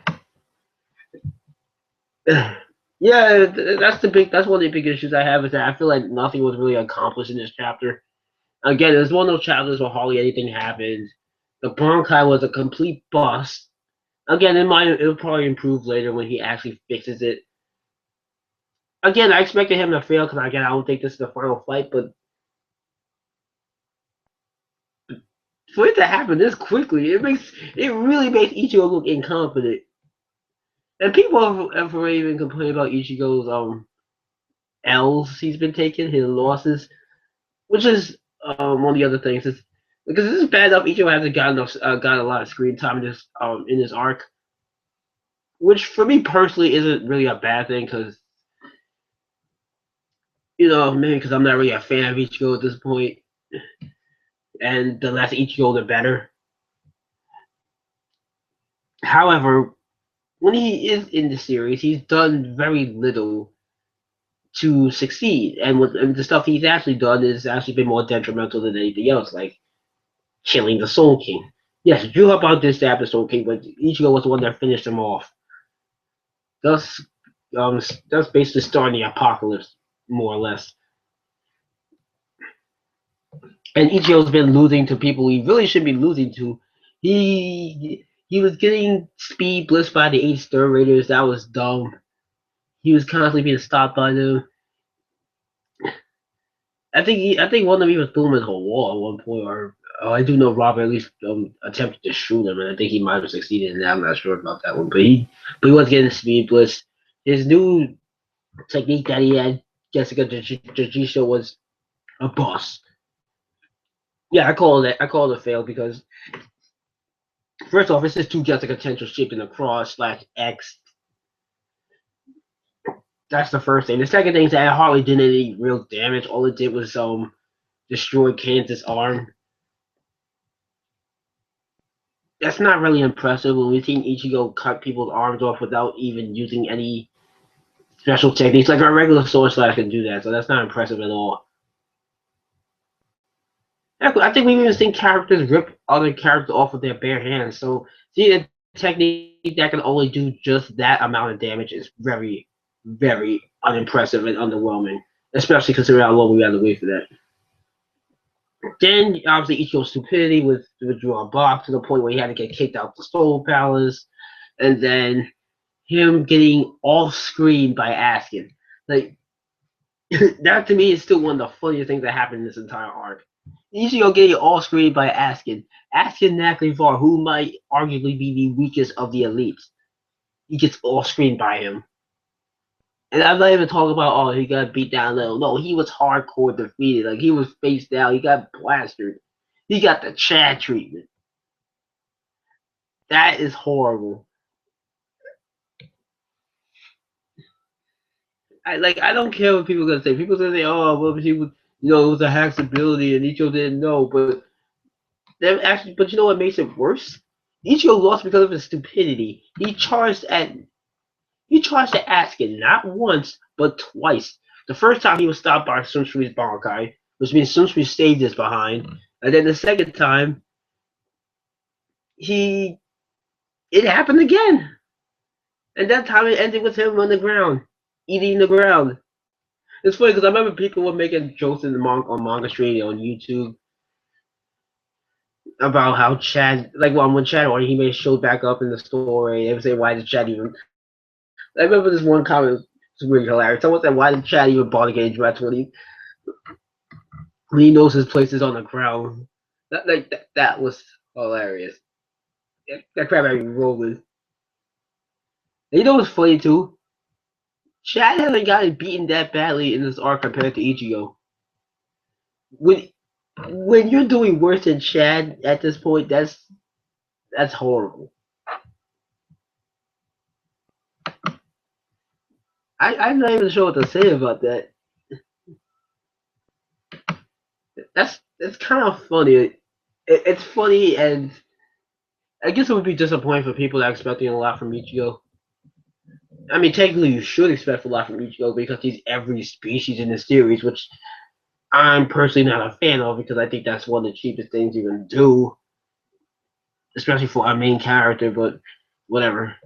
Yeah, that's one of the big issues I have is that I feel like nothing was really accomplished in this chapter. Again, it's one of those chapters where hardly anything happens. The Bankai was a complete bust. Again, it'll probably improve later when he actually fixes it. Again, I expected him to fail because again I don't think this is the final fight, but for it to happen this quickly, it really makes Ichigo look incompetent. And people have already been complaining about Ichigo's L's he's been taking, his losses, which is one of the other things. Is because this is bad enough. Ichigo hasn't got a lot of screen time in this arc, which for me personally isn't really a bad thing because maybe because I'm not really a fan of Ichigo at this point, and the less Ichigo, the better. However, when he is in the series, he's done very little to succeed, and the stuff he's actually done has actually been more detrimental than anything else, like killing the Soul King. Yes, Drew about this to the Soul King, but Ichigo was the one that finished him off. Thus, that's basically starting the apocalypse, more or less. And Ichigo's been losing to people he really shouldn't be losing to. He was getting speed blitzed by the 8 Stir Raiders. That was dumb. He was constantly being stopped by them. I think one of them even threw him into a wall at one point, or I do know Robert at least attempted to shoot him, and I think he might have succeeded in that. I'm not sure about that one, but he was getting speed blitz. His new technique that he had, Jessica Jujisho, was a boss. Yeah, I call it a fail because first off, it's just two Jessica Tensor shaped in a cross slash X. That's the first thing. The second thing is that it hardly did any real damage. All it did was destroy Kansas' arm. That's not really impressive when we've seen Ichigo cut people's arms off without even using any special techniques. Like a regular sword slash can do that, so that's not impressive at all. I think we've even seen characters rip other characters off with their bare hands. So seeing a technique that can only do just that amount of damage is very, very unimpressive and underwhelming, especially considering how long we had to wait for that. Then obviously Ichigo's stupidity with withdrawing Bob to the point where he had to get kicked out the Soul Palace, and then him getting off screen by asking. Like that to me is still one of the funniest things that happened in this entire arc. Ichigo getting off screen by asking Nakrivar, who might arguably be the weakest of the elites. He gets off screen by him. And I'm not even talking about he got beat down low. No, he was hardcore defeated. Like he was face down. He got plastered. He got the Chad treatment. That is horrible. I don't care what people are gonna say. People are gonna say, oh, well, he was, it was a hack's ability, and Ichigo didn't know. But you know what makes it worse? Ichigo lost because of his stupidity. He charged at Askin not once but twice. The first time he was stopped by Sunsui's Bankai, which means Sunsui saved his behind, and then the second time he it happened again, and that time it ended with him on the ground, eating the ground. It's funny because I remember people were making jokes in the manga stream on YouTube. about how Chad, like, well, when Chad or he may show back up in the story, they would say, "Why did Chad even?" I remember this one comment was really hilarious. Someone said, "Why did Chad even bother getting dressed when he knows his place is on the ground?" That was hilarious. That crap had me rolling. And you know what's funny too? Chad hasn't gotten beaten that badly in this arc compared to Ichigo. When when you're doing worse than Chad at this point, that's horrible. I'm not even sure what to say about that. That's kind of funny. It's funny, and I guess it would be disappointing for people that are expecting a lot from Ichigo. I mean, technically, you should expect a lot from Ichigo because he's every species in the series, which I'm personally not a fan of because I think that's one of the cheapest things you can do, especially for our main character. But whatever.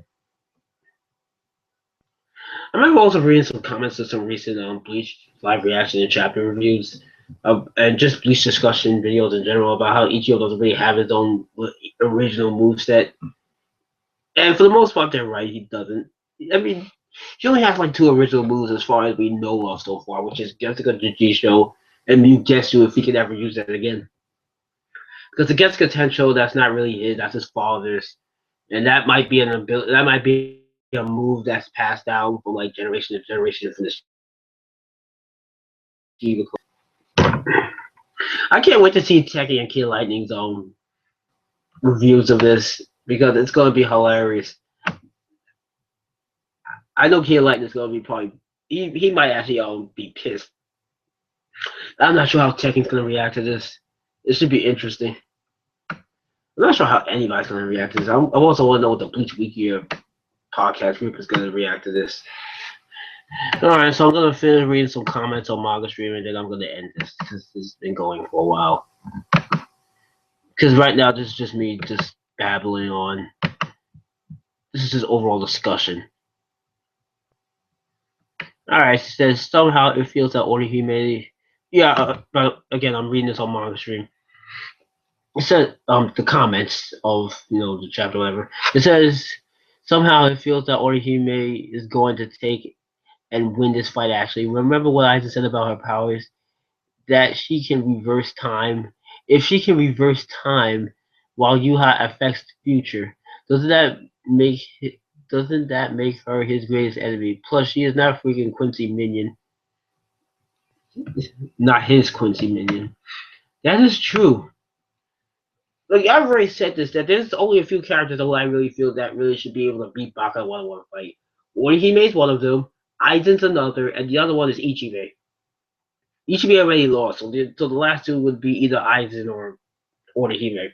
I remember also reading some comments to some recent Bleach live reaction and chapter reviews, and just Bleach discussion videos in general about how Ichigo doesn't really have his own original moveset. And for the most part, they're right. He doesn't. I mean, he only has like two original moves as far as we know of so far, which is Getsuga Jujisho and Mugetsu if he can ever use that again. Because the Getsuga Tensho, that's not really his, that's his father's. And that might be an ability, that might be a move that's passed down from like generation to generation from the Shiva. I can't wait to see Techie and Kid Lightning's reviews of this because it's going to be hilarious. I know Kid Lightning's going to be probably he might actually be pissed. I'm not sure how Tekken's going to react to this. It should be interesting. I'm not sure how anybody's going to react to this. I also want to know what the Bleach Wiki podcast group is going to react to this. Alright, so I'm going to finish reading some comments on Manga Stream and then I'm going to end this because this has been going for a while. Because right now, this is just me just babbling on. This is just overall discussion. Alright, it says somehow it feels that Orihime. Yeah, but again, I'm reading this on Manga Stream. It says the comments of the chapter, whatever. It says somehow it feels that Orihime is going to take and win this fight. Actually, remember what I just said about her powers, that she can reverse time. If she can reverse time while Yuha affects the future, doesn't that make doesn't that make her his greatest enemy? Plus, she is not freaking Quincy Minion, not his Quincy Minion. That is true. Like I've already said this, that there's only a few characters who I really feel that really should be able to beat Baka one-on-one fight. Orihime's one of them, Aizen's another, and the other one is Ichime. Ichime already lost, so the last two would be either Aizen or Orihime.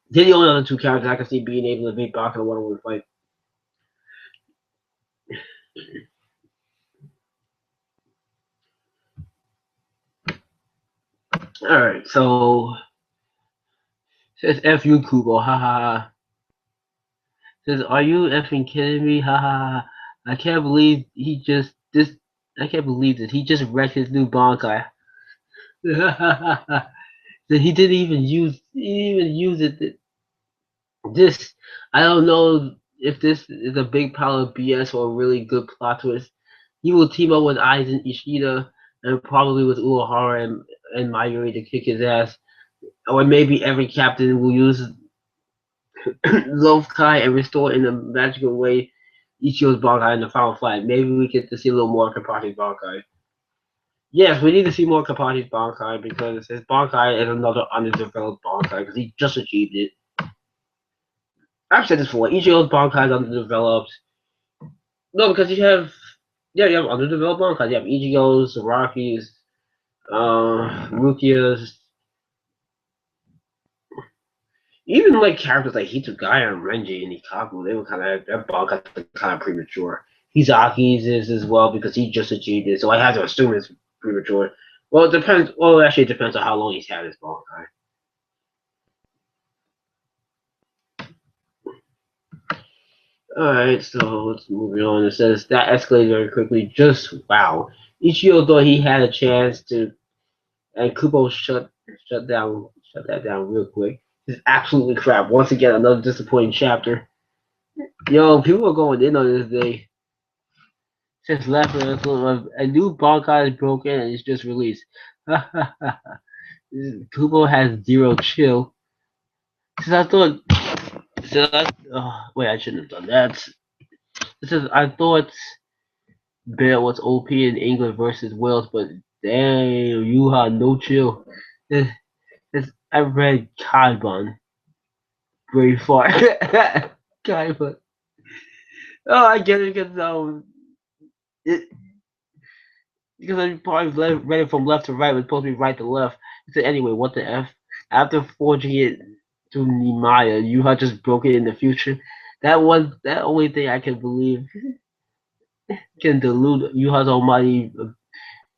They're the only other two characters I can see being able to beat Baka in a one-on-one fight. Alright, so says F you Kubo, ha ha ha. Says, are you effing kidding me? Ha ha ha. I can't believe he just this I can't believe this. He just wrecked his new Bankai. That he didn't even use it. This I don't know if this is a big pile of BS or a really good plot twist. He will team up with Aizen Ishida and probably with Uehara and Mayuri to kick his ass. Or maybe every captain will use Love Kai and restore in a magical way Ichigo's Bankai in the final fight. Maybe we get to see a little more Kapachi's Bankai. Yes, we need to see more Kapachi's Bankai because his Bankai is another underdeveloped Bankai because he just achieved it. I've said this before. Ichigo's Bankai is underdeveloped. No, because you have underdeveloped Bankai. You have Ichigo's, Saraki's, Rukia's, even like characters like Hitsugaya and Renji and Ikaku, they were their Bankai kind of premature. Hizaki's is as well because he just achieved it, so I have to assume it's premature. Well, it depends. Well, actually, it depends on how long he's had his Bankai. Alright, so let's move on. It says that escalated very quickly. Just Ichigo thought he had a chance to, and Kubo shut down Shut that down real quick. This is absolutely crap. Once again, another disappointing chapter. Yo, people are going in on this day. Since left, a new Bankai is broken and it's just released. Kubo has zero chill. Since I thought, wait, I shouldn't have done that. This is I thought Bear was OP in England versus Wales, but damn, you had no chill. I read Kaiban very far. Kaiban. Oh, I get it it, because I probably read it from left to right. It was supposed to be right to left. So anyway, what the f? After forging it to Nimaya, you had just broken it in the future. That was the only thing I can believe can delude Yuha's almighty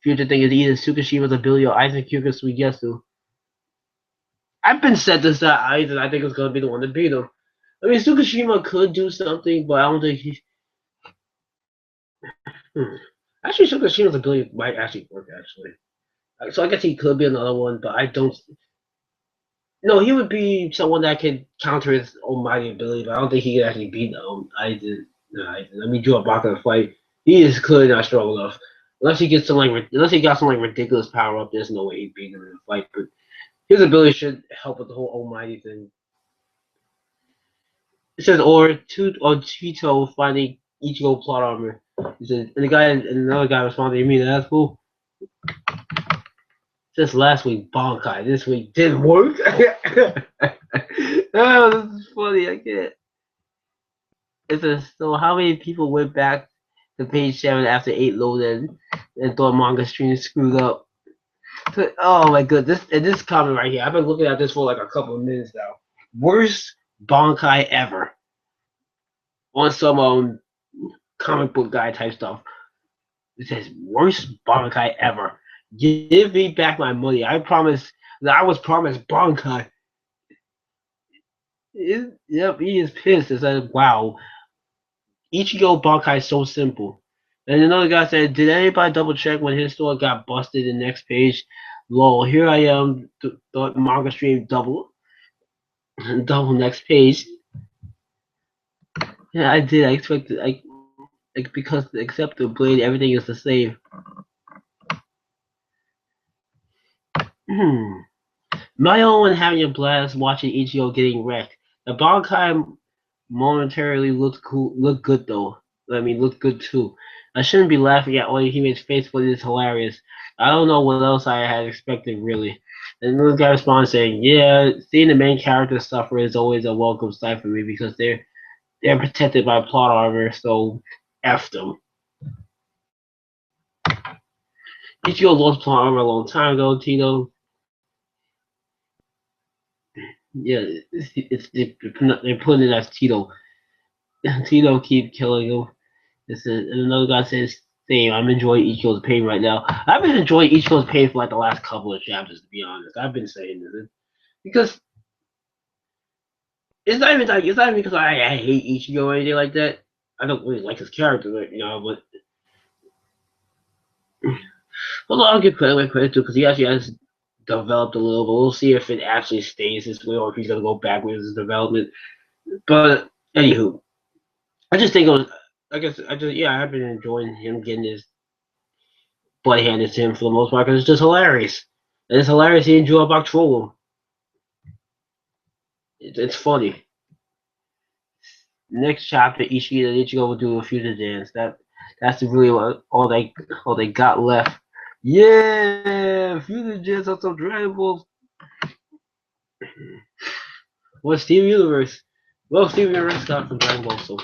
future thing is either Tsukishima's ability or Aizen Kyuubi's Suigetsu. I've been said this that Aizen I think is gonna be the one to beat him. I mean Tsukishima could do something, but I don't think he Actually Tsukishima's ability might actually work actually. So I guess he could be another one, but I don't no, he would be someone that could counter his almighty ability, but I don't think he could actually beat Aizen. No, Aizen. I mean, Joe Baka in a fight, he is clearly not strong enough. Unless he got some like ridiculous power up, there's no way he'd beat him in a fight. But his ability should help with the whole almighty thing. It says or Tito finding Ichigo plot armor. He says, and another guy responded, "You mean that's cool?" Just last week Bankai, this week didn't work. Oh, this is funny. I can't. It says, so how many people went back to page 7 after 8 loaded and thought manga stream screwed up? So, oh my god, this comment right here, I've been looking at this for like a couple of minutes now. Worst Bankai ever. On some comic book guy type stuff. It says, worst Bankai ever. Give me back my money. I was promised Bankai. Yep, he is pissed. It says, wow. Ichigo Bankai is so simple. And another guy said, did anybody double check when his store got busted in the next page? Lol, here I am, thought manga stream double next page. Yeah, I did. I expected, because except the blade, everything is the same. My own having a blast watching Ichigo getting wrecked. The Bankai momentarily looked good though. I mean, looked good too. I shouldn't be laughing at all he makes face, but it's hilarious. I don't know what else I had expected really. And the guy responds saying, "Yeah, seeing the main character suffer is always a welcome sight for me because they're protected by plot armor, so f them." Ichigo lost plot armor a long time ago. Tito, yeah, they're putting it as Tito. Tito keep killing him. And another guy says, same, I'm enjoying Ichigo's pain right now. I've been enjoying Ichigo's pain for like the last couple of chapters, to be honest. I've been saying this. Because it's not even because I hate Ichigo or anything like that. I don't really like his character, but well, I'll give credit to because he actually has developed a little, but we'll see if it actually stays this way or if he's gonna go backwards with his development. But anywho, I just think it was I've been enjoying him getting his butt handed to him for the most part because it's just hilarious. And it's hilarious he enjoyed about troll him. It's funny. Next chapter, Ishii and Ichigo will do a future dance. That's really all they got left. Yeah, future dance on some Dragon Balls. Well, Steven Universe. Well, Steven Universe got from Dragon Ball, so.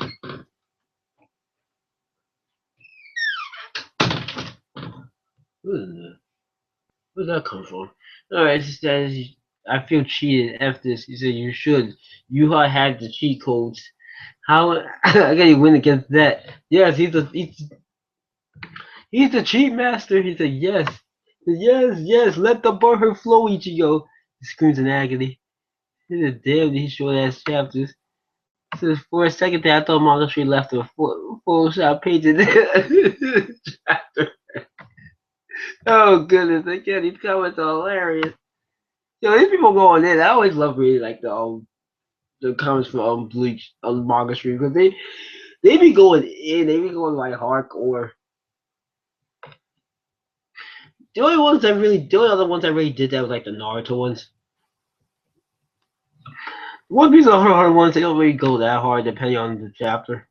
Where'd that come from? Alright, it says, I feel cheated. F this. He said, you should. Yuha had the cheat codes. How I gotta win against that? Yes, he's the cheat master. He said yes. Yes, let the butthurt flow, Ichigo. He screams in agony. He said, damn these short ass chapters. He says, for a second there I thought Manga Street left a full shot page in the chapter. Oh goodness, again, these comments are hilarious. These people going in. I always love reading like the comments from Bleach on manga stream because they be going in. They be going like hardcore. The only other ones that really did that was like the Naruto ones. One Piece of hard ones, they don't really go that hard depending on the chapter.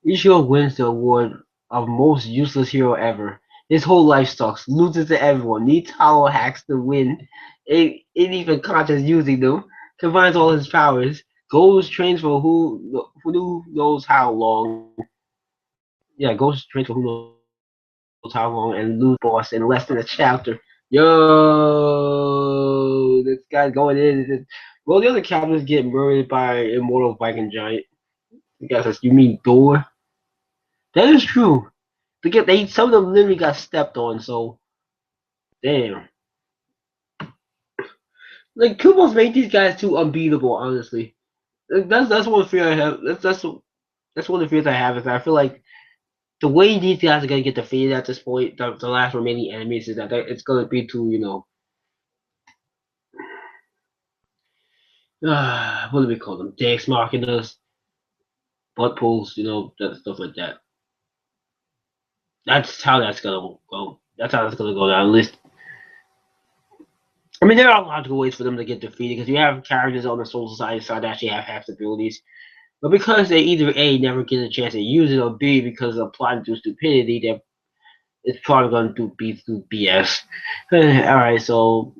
Ichigo wins the award of most useless hero ever. His whole life sucks, loses to everyone, needs hollow hacks to win, ain't even conscious using them, combines all his powers, goes trains for who knows how long. Yeah, goes trains for who knows how long and lose boss in less than a chapter. Yo, this guy's going in. Well, the other captains get murdered by immortal Viking giant. The guy says, "You mean Thor?" That is true. Some of them literally got stepped on. So damn, like Kubo's made these guys too unbeatable. Honestly, that's one fear I have. That's one of the fears I have is that I feel like the way these guys are gonna get defeated at this point, the last remaining enemies is that it's gonna be too, what do we call them? Dex Machinas, butt pulls, that stuff like that. That's how that's gonna go. That's how that's gonna go down. At least, I mean, there are logical ways for them to get defeated because you have characters on the Soul Society side that actually have half abilities. But because they either A, never get a chance to use it, or B, because of plot through stupidity, it's probably going to be through BS. Alright, so,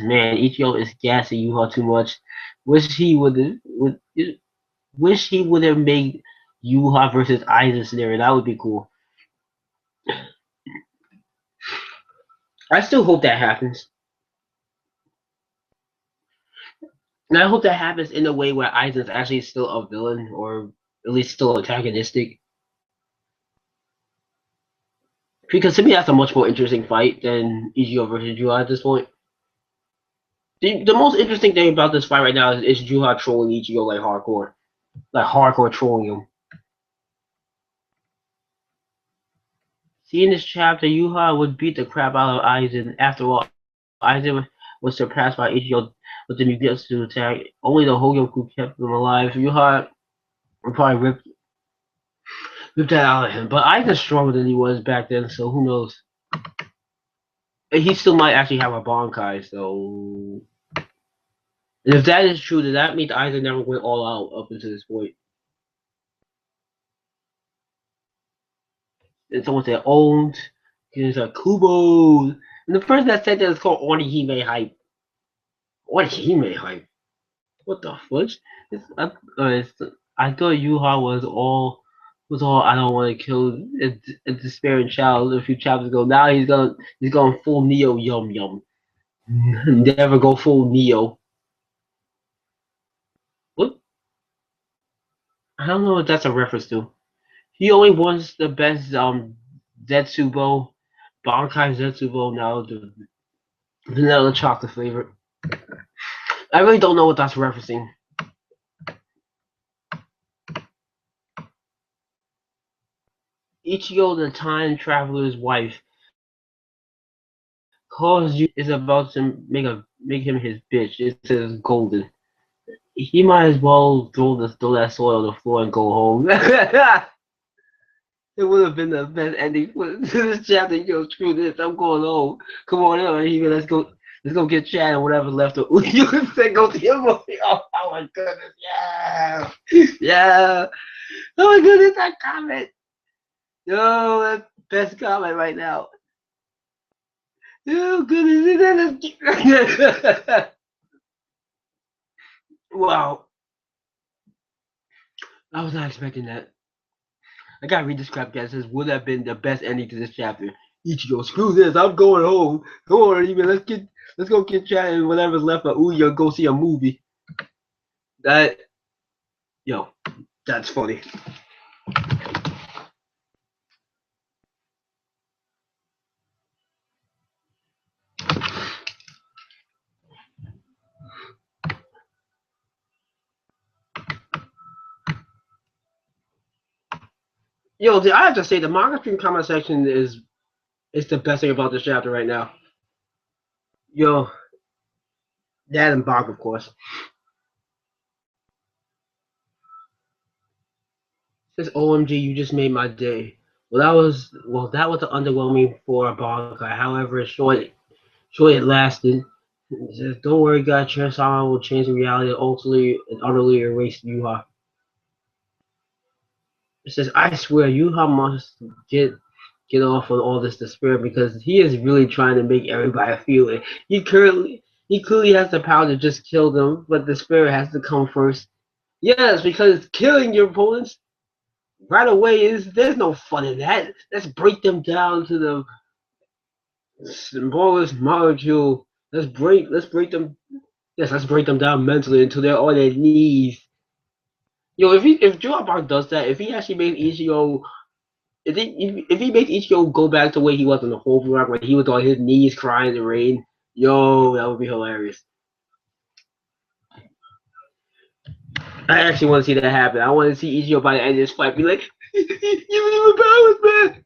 man, Ichigo is gassing Yuha too much. Wish he would wish he would have made Yuha versus Aizen scenario. That would be cool. I still hope that happens. And I hope that happens in a way where Aizen's actually still a villain, or at least still antagonistic. Because to me, that's a much more interesting fight than Ichigo versus Yuha at this point. The most interesting thing about this fight right now is Juha trolling Ichigo like hardcore trolling him. See, in this chapter, Yuha would beat the crap out of Aizen. After all, Aizen was surpassed by Ichigo with the Mugetsu attack. Only the Hogyoku kept him alive. Yuha would probably rip that out of him. But Aizen's stronger than he was back then, so who knows? He still might actually have a Bankai, so... And if that is true, then that means Aizen never went all out up until this point. And someone said owned. He's a Kubo. And the person that said that is called Onihime Hype. Onihime Hype. What the fudge? I thought Yuha was all I don't want to kill a despairing child a few chapters ago. Now he's going full Neo yum yum. Never go full Neo. What? I don't know what that's a reference to. He only wants the best Zetsubo, Bankai Zetsubo now the vanilla chocolate flavor. I really don't know what that's referencing. Ichigo, the time traveler's wife, calls you is about to make him his bitch. It says golden. He might as well throw that soil on the floor and go home. It would have been the best ending to this chapter. Screw this. I'm going home. Come on in, He let's go get Chad and whatever left. You said go to your movie. Oh my goodness, yeah, yeah. Oh my goodness, that comment. Yo, that's best comment right now. Oh goodness, wow. I was not expecting that. I gotta read this crap, guys. This would have been the best ending to this chapter. Ichigo, screw this. I'm going home. Come on, even let's go get Chad and whatever's left of Uya. Go see a movie. That yo, that's funny. Yo, I have to say the manga stream comment section is the best thing about this chapter right now. Yo, that and Bach, of course. Says OMG, you just made my day. That was the underwhelming for Bankai. However, short it lasted. It says, don't worry, God, Transformer will change the reality and utterly erase Yuha. It says, I swear, Yuha must get off on all this despair because he is really trying to make everybody feel it. He clearly has the power to just kill them, but despair has to come first. Yes, because killing your opponents right away there's no fun in that. Let's break them down to the smallest molecule. Let's break them. Yes, let's break them down mentally until they're on their knees. Yo, if Joe does that, if he actually made Ichigo, if he makes Ichigo go back to where he was in the whole rock, where he was on his knees crying in the rain, yo, that would be hilarious. I actually want to see that happen. I want to see Ichigo by the end of this fight be like, "You need my powers, man."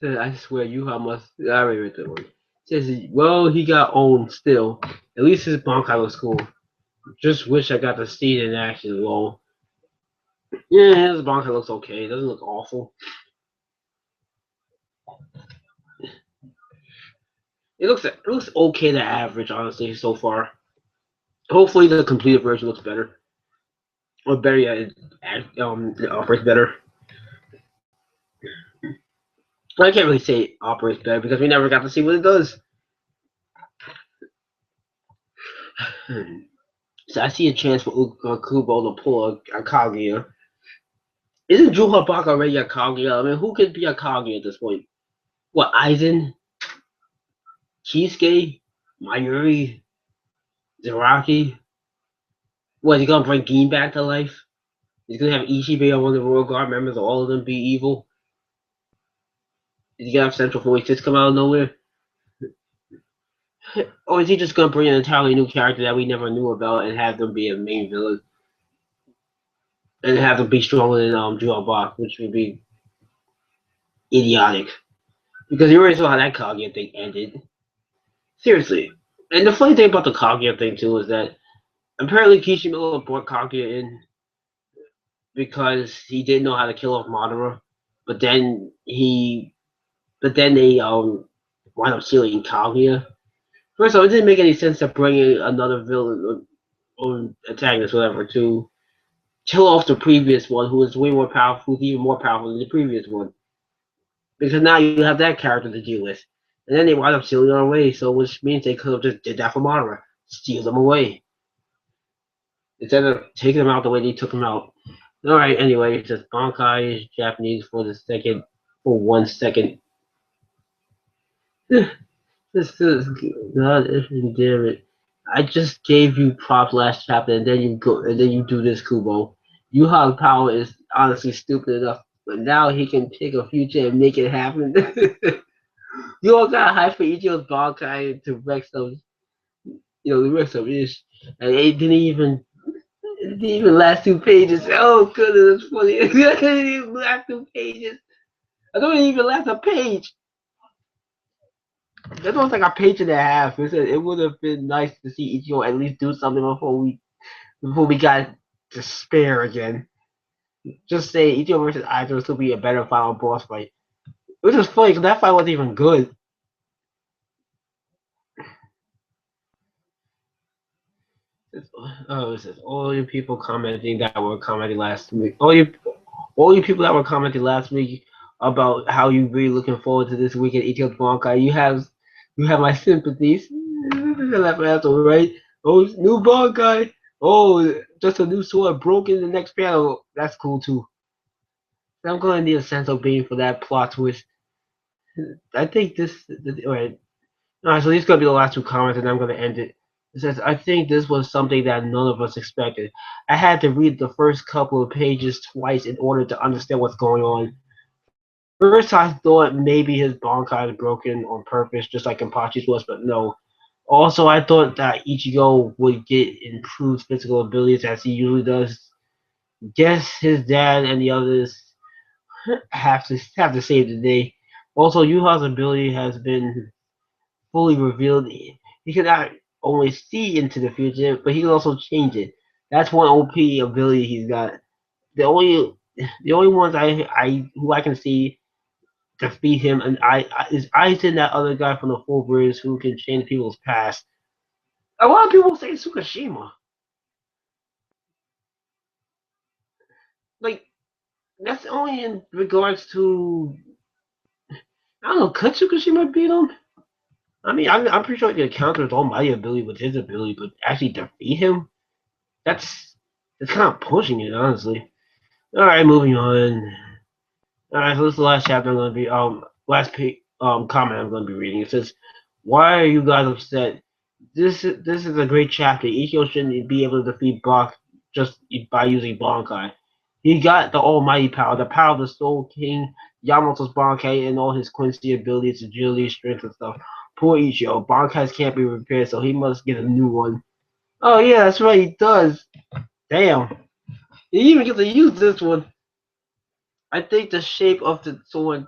Says, I swear, Yuha must. I already read that one. Says, well, he got owned still. At least his Bankai looks cool. Just wish I got to see it in action, lol. Yeah, his Bankai looks okay. It doesn't look awful. It looks okay to average, honestly, so far. Hopefully, the completed version looks better, or better yet, it operates better. I can't really say it operates better because we never got to see what it does. So I see a chance for Kubo to pull a Kaguya. Isn't Juhabaka already a Kaguya? I mean, who could be a Kaguya at this point? What, Aizen? Kisuke? Mayuri? Zaraki? What, he gonna bring Gin back to life? He's gonna have Ichibe and one of the Royal Guard members, all of them be evil? Is he gonna have Central 46 come out of nowhere? Or is he just gonna bring an entirely new character that we never knew about and have them be a main villain? And have them be stronger than Juhabaka, which would be idiotic. Because you already saw how that Kaguya thing ended. Seriously. And the funny thing about the Kaguya thing too is that apparently Kishimoto brought Kaguya in because he didn't know how to kill off Madara, but then they wound up stealing Kaguya. First of all, it didn't make any sense to bring in another villain or antagonist, whatever, to kill off the previous one, who was way more powerful, who's even more powerful than the previous one. Because now you have that character to deal with. And then they wind up stealing them away, so which means they could have just did that for Madara. Steal them away. Instead of taking them out the way they took them out. Alright, anyway, it's just Bankai is Japanese for 1 second. This is God, damn it. I just gave you props last chapter and then you do this, Kubo. Yuha's power is honestly stupid enough, but now he can pick a future and make it happen. You all got hype for Ichigo's Bankai to wreck some, the rest of ish. And it didn't even last 2 pages. Oh goodness, it's funny. It didn't even last 2 pages. I don't even last a page. That was like a page and a half. It would have been nice to see Ichigo at least do something before we got despair again. Just say Ichigo versus Aizen will be a better final boss fight. Which is funny because that fight wasn't even good. It says all you people commenting that were commenting last week. All you people that were commenting last week about how you really looking forward to this weekend Ichigo Bankai. You have my sympathies. Right? Oh, new Bankai. Oh, just a new sword broken in the next panel. That's cool too. I'm gonna need a sense of being for that plot twist. I think Alright, so these are gonna be the last two comments, and I'm gonna end it. It says, "I think this was something that none of us expected. I had to read the first couple of pages twice in order to understand what's going on. First, I thought maybe his Bankai is broken on purpose, just like Kenpachi's was, but no. Also, I thought that Ichigo would get improved physical abilities as he usually does. Guess his dad and the others have to save the day. Also, Yuha's ability has been fully revealed. He can not only see into the future, but he can also change it. That's one OP ability he's got. The only the only ones I who I can see defeat him and I is Aizen, that other guy from the Four Brews who can change people's past. A lot of people say Tsukishima. Like that's only in regards to I don't know. Could Tsukishima beat him? I mean, I'm pretty sure he can counter his almighty ability with his ability, but actually defeat him, that's that's kind of pushing it, honestly. All right, moving on. All right, so this is the last chapter I'm going to be comment I'm going to be reading. It says, "Why are you guys upset? This is a great chapter. Ikyo shouldn't be able to defeat Brock just by using Bankai. He got the almighty power, the power of the Soul King, Yamato's Bankai, and all his Quincy abilities, agility, strength, and stuff. Poor Ichio. Bankais can't be repaired, so he must get a new one. Oh yeah, that's right, he does. Damn, he even gets to use this one. I think the shape of the sword,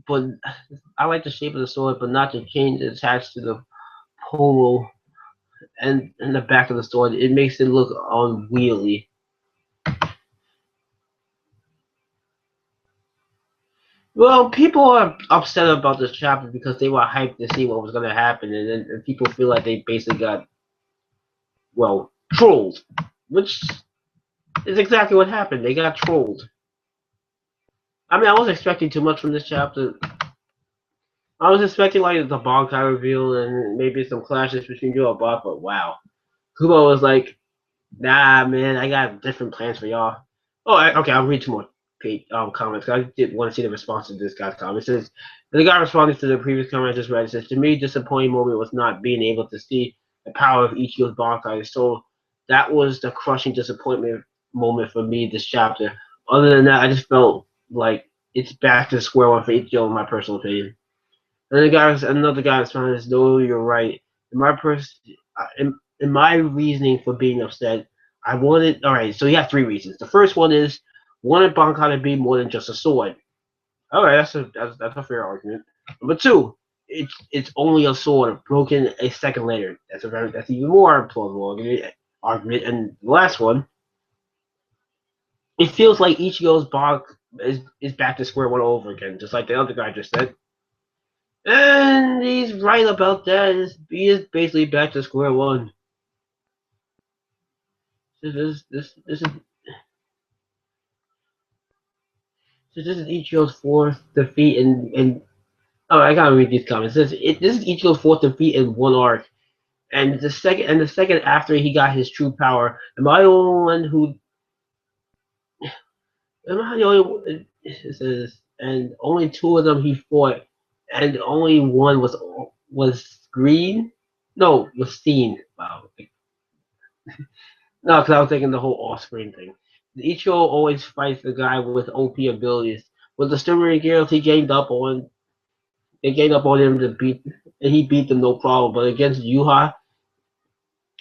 but I like the shape of the sword, but not the chain attached to the pole and the back of the sword. It makes it look unwieldy. Well, people are upset about this chapter because they were hyped to see what was going to happen, and people feel like they basically got, well, trolled, which is exactly what happened. They got trolled. I mean, I wasn't expecting too much from this chapter. I was expecting like the Bankai reveal and maybe some clashes between you and Bob, but wow. Kubo was like, nah, man, I got different plans for y'all. Oh, okay, I'll read two more comments. I did want to see the response to this guy's comment. It says, the guy responding to the previous comment I just read, it says, to me, disappointing moment was not being able to see the power of Ichigo's Bankai. So that was the crushing disappointment moment for me this chapter. Other than that, I just felt like it's back to square one for Ichigo, in my personal opinion. And another guy responded, says, no, you're right. In my in my reasoning for being upset, I wanted. All right, so you have three reasons. The first one is wanted Bankai to be more than just a sword. All right, that's a fair argument. Number two, it's only a sword broken a second later. That's even more plausible argument. And the last one, it feels like Ichigo's Bank is back to square one over again, just like the other guy just said. And he's right about that. He is basically back to square one. This is this is Ichigo's fourth defeat in oh, I gotta read these comments. This is Ichigo's fourth defeat in one arc, and the second after he got his true power. Am I the only one who? Am I the only one? It says, and only two of them he fought, and only one was green. No, was seen. Wow. No, because I was thinking the whole off-screen thing. Ichigo always fights the guy with OP abilities. With the Stimulating Girls, he gained up on they gained up on him to beat, and he beat them no problem. But against Yuha,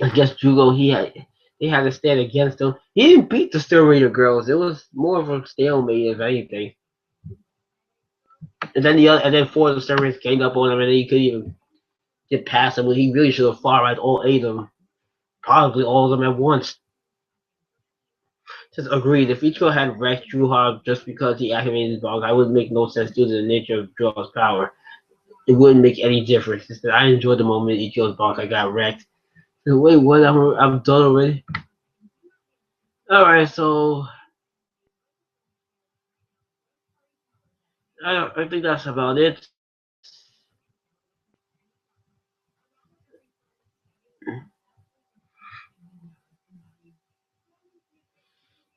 against Jugo, he had to stand against them. He didn't beat the Steroid Girls. It was more of a stalemate, if anything. And then four of the Steroids gained up on him, and he couldn't even get past him. When he really should have fought right all eight of them, probably all of them at once. Just agreed. If Ichigo had wrecked Juha just because he activated his dog, I would make no sense due to the nature of Juha's power. It wouldn't make any difference. It's that I enjoyed the moment Ichigo's dog I got wrecked. So, wait, what? I'm done already. All right, so I think that's about it.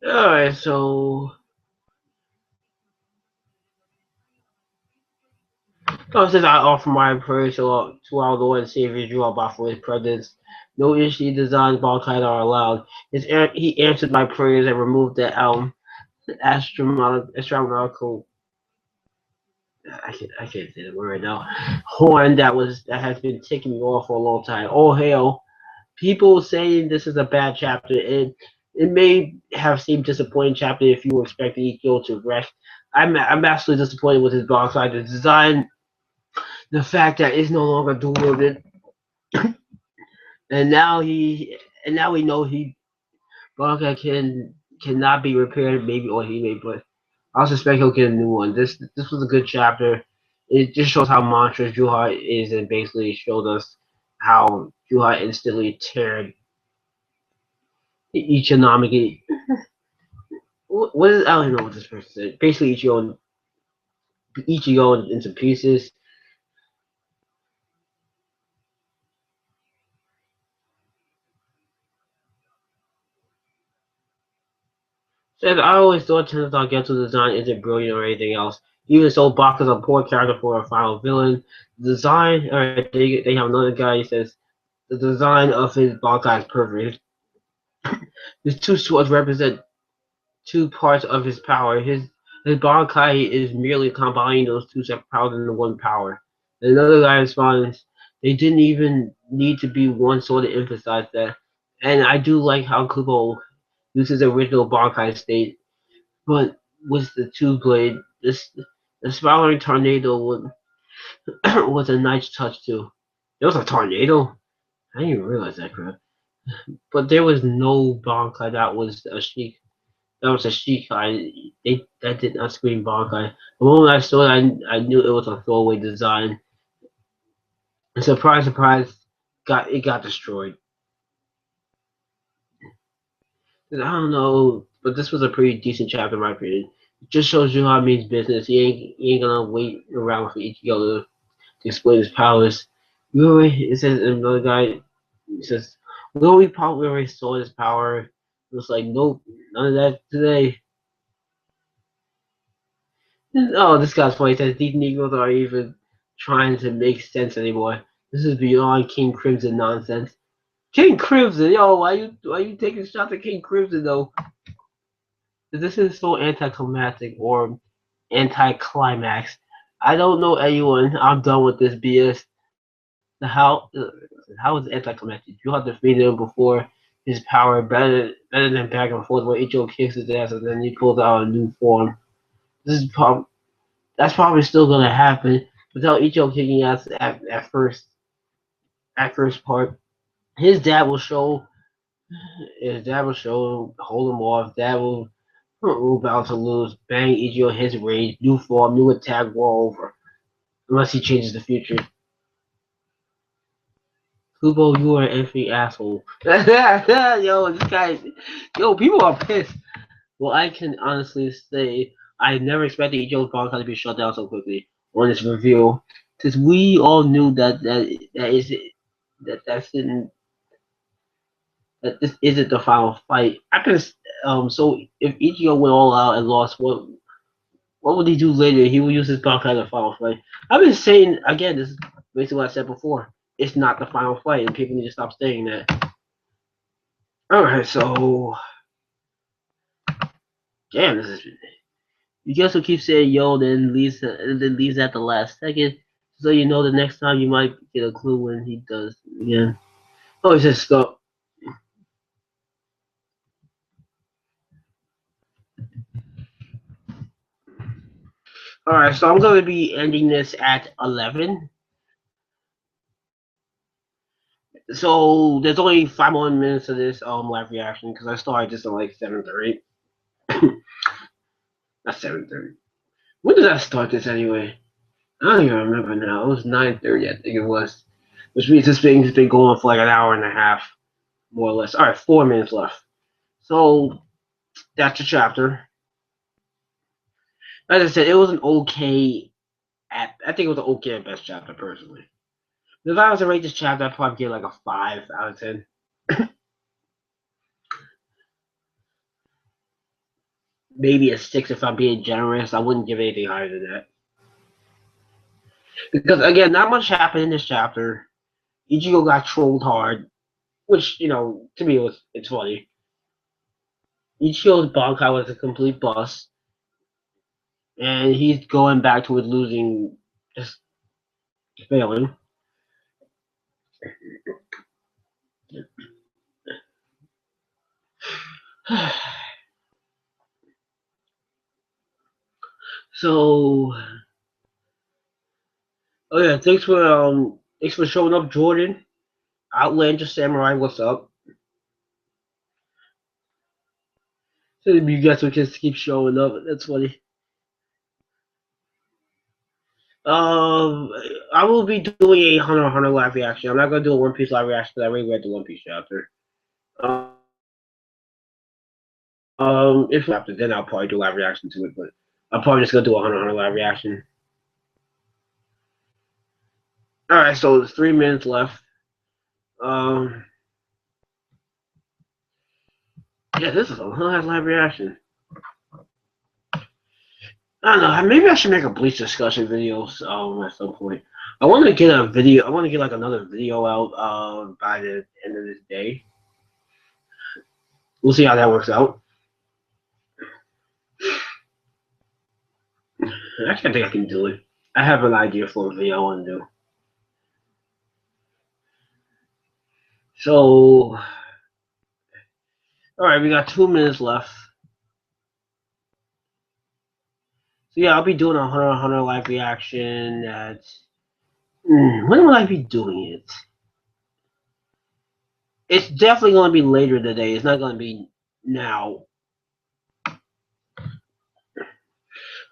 All right, so since I offer my prayers to our Lord and Savior Juha for his presence, no issue designs Balkai are allowed. He answered my prayers and removed the astronomical I can't say the word right now. Horn that has been ticking me off for a long time. Oh hell! People saying this is a bad chapter. It may have seemed disappointing chapter if you were expecting Ikyo to wreck. I'm absolutely disappointed with his Bankai. The design, the fact that it's no longer dual wielded, and now he and now we know he Bankai cannot be repaired, maybe or he may, but I suspect he'll get a new one. This was a good chapter. It just shows how monstrous Juha is, and basically showed us how Juha instantly teared Ichinomiki. What is I don't know what this person said. Basically, Ichigo into pieces. Said I always thought Tenno's design isn't brilliant or anything else. Even so, Bach is a poor character for a final villain. The design, alright, they have another guy. He says the design of his Bankai is perfect. His two swords represent two parts of his power. His Bankai is merely combining those two separate powers into one power. And another guy responds, they didn't even need to be one sword to emphasize that. And I do like how Kubo uses the original Bankai state, but with the two blade, the spiraling tornado was a nice touch too. There was a tornado. I didn't even realize that crap. But there was no Bankai that was a Shikai. That did not scream Bankai. The moment I saw it, I knew it was a throwaway design. And surprise, surprise, got destroyed. I don't know, but this was a pretty decent chapter in my opinion. It just shows you how it means business. He ain't gonna wait around for Ichigo to explain his powers. It says another guy. It says we probably already saw his power. It was like nope, none of that today. Oh, this guy's funny. He says these Negroes are even trying to make sense anymore. This is beyond King Crimson nonsense. King Crimson, yo, why you taking shots at King Crimson though? This is so anticlimactic or anticlimax. I don't know anyone. I'm done with this BS. The how is it anticlimactic? You have to defeat him before his power better than back and forth where Ichigo kicks his ass and then he pulls out a new form. This is that's probably still gonna happen without Ichigo kicking ass at first part. His dad will show hold him off. Dad will about to lose. Bang Ichigo his rage, new form, new attack, war over. Unless he changes the future. Kubo, you are an effing asshole. Yo, this guy people are pissed. Well, I can honestly say I never expected Ichigo's Bankai to be shut down so quickly on this reveal. Since we all knew that's in that this isn't the final fight. So if Ichigo went all out and lost, what would he do later? He would use his Bankai in the final fight. I've been saying again, this is basically what I said before. It's not the final fight, and people need to stop saying that. Alright, so damn, this is you guys will keep saying yo, then leaves at the last second, so you know the next time you might get a clue when he does again. Oh, he says stop. All right, so I'm going to be ending this at 11. So there's only 5 more minutes of this live reaction because I started this at like 7:30. Not 7:30. When did I start this anyway? I don't even remember now. It was 9:30, I think it was. Which means this thing's been going for like an hour and a half, more or less. All right, 4 minutes left. So that's the chapter. As I said, it was an okay. I think it was an okay at best chapter personally. If I was to rate this chapter, I'd probably give like a 5 out of 10. Maybe a 6 if I'm being generous. I wouldn't give anything higher than that. Because again, not much happened in this chapter. Ichigo got trolled hard, which to me it's funny. Ichigo's Bankai was a complete bust, and he's going back to his losing, just failing. So, oh yeah, thanks for showing up, Jordan. Outlander Samurai, what's up? So you guys will just keep showing up. That's funny. Um, I will be doing a Hunter x Hunter live reaction. I'm not gonna do a One Piece live reaction because I already read the One Piece chapter. If after then I'll probably do a live reaction to it, but I'm probably just gonna do a Hunter x Hunter live reaction. All right, so there's 3 minutes left. Um, yeah, this is a live reaction. I don't know. Maybe I should make a Bleach discussion video at some point. I want to get a video. I want to get like another video out by the end of this day. We'll see how that works out. Actually, I think I can do it. I have an idea for a video I want to do. So, all right, we got 2 minutes left. So yeah, I'll be doing a Hunter x Hunter live reaction. When will I be doing it? It's definitely going to be later today. It's not going to be now.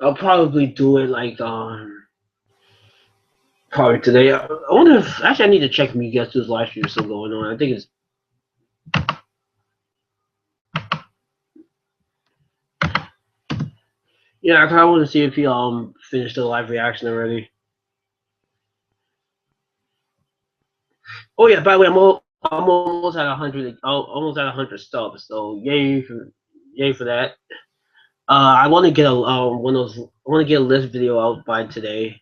I'll probably do it like probably today. I wonder if actually I need to check if Miguel's live stream is still going on. I think it's yeah. I kind of want to see if he finished the live reaction already. Oh yeah. By the way, I'm almost at 100. Almost at 100 subs. So yay for that. I want to get a one of those. I want to get a list video out by today.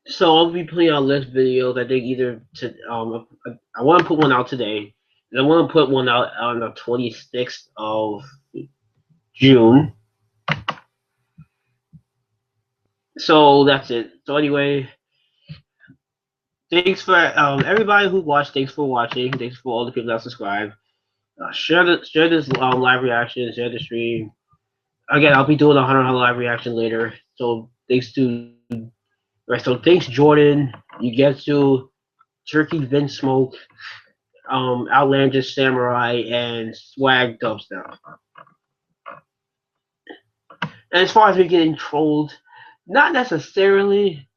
So I'll be putting out list videos. I think either to I want to put one out today, and I want to put one out on the 26th of June. So that's it. So anyway, thanks for everybody who watched. Thanks for watching. Thanks for all the people that subscribe. Share this live reaction. Share the stream. Again, I'll be doing a Hunter live reaction later. So thanks to right. So thanks Jordan. You get to Turkey Vince Smoke. Outlandish Samurai and Swag Dubstep. And as far as me getting trolled, not necessarily.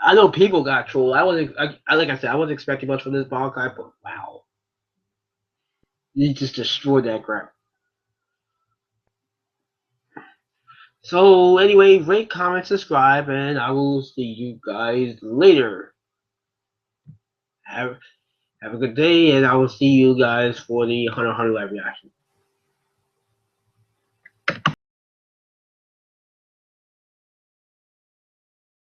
I know people got trolled. Like I said, I wasn't expecting much from this ball guy, but wow, you just destroyed that crap. So anyway, rate, comment, subscribe, and I will see you guys later. Have a good day, and I will see you guys for the Hunter x Hunter live reaction.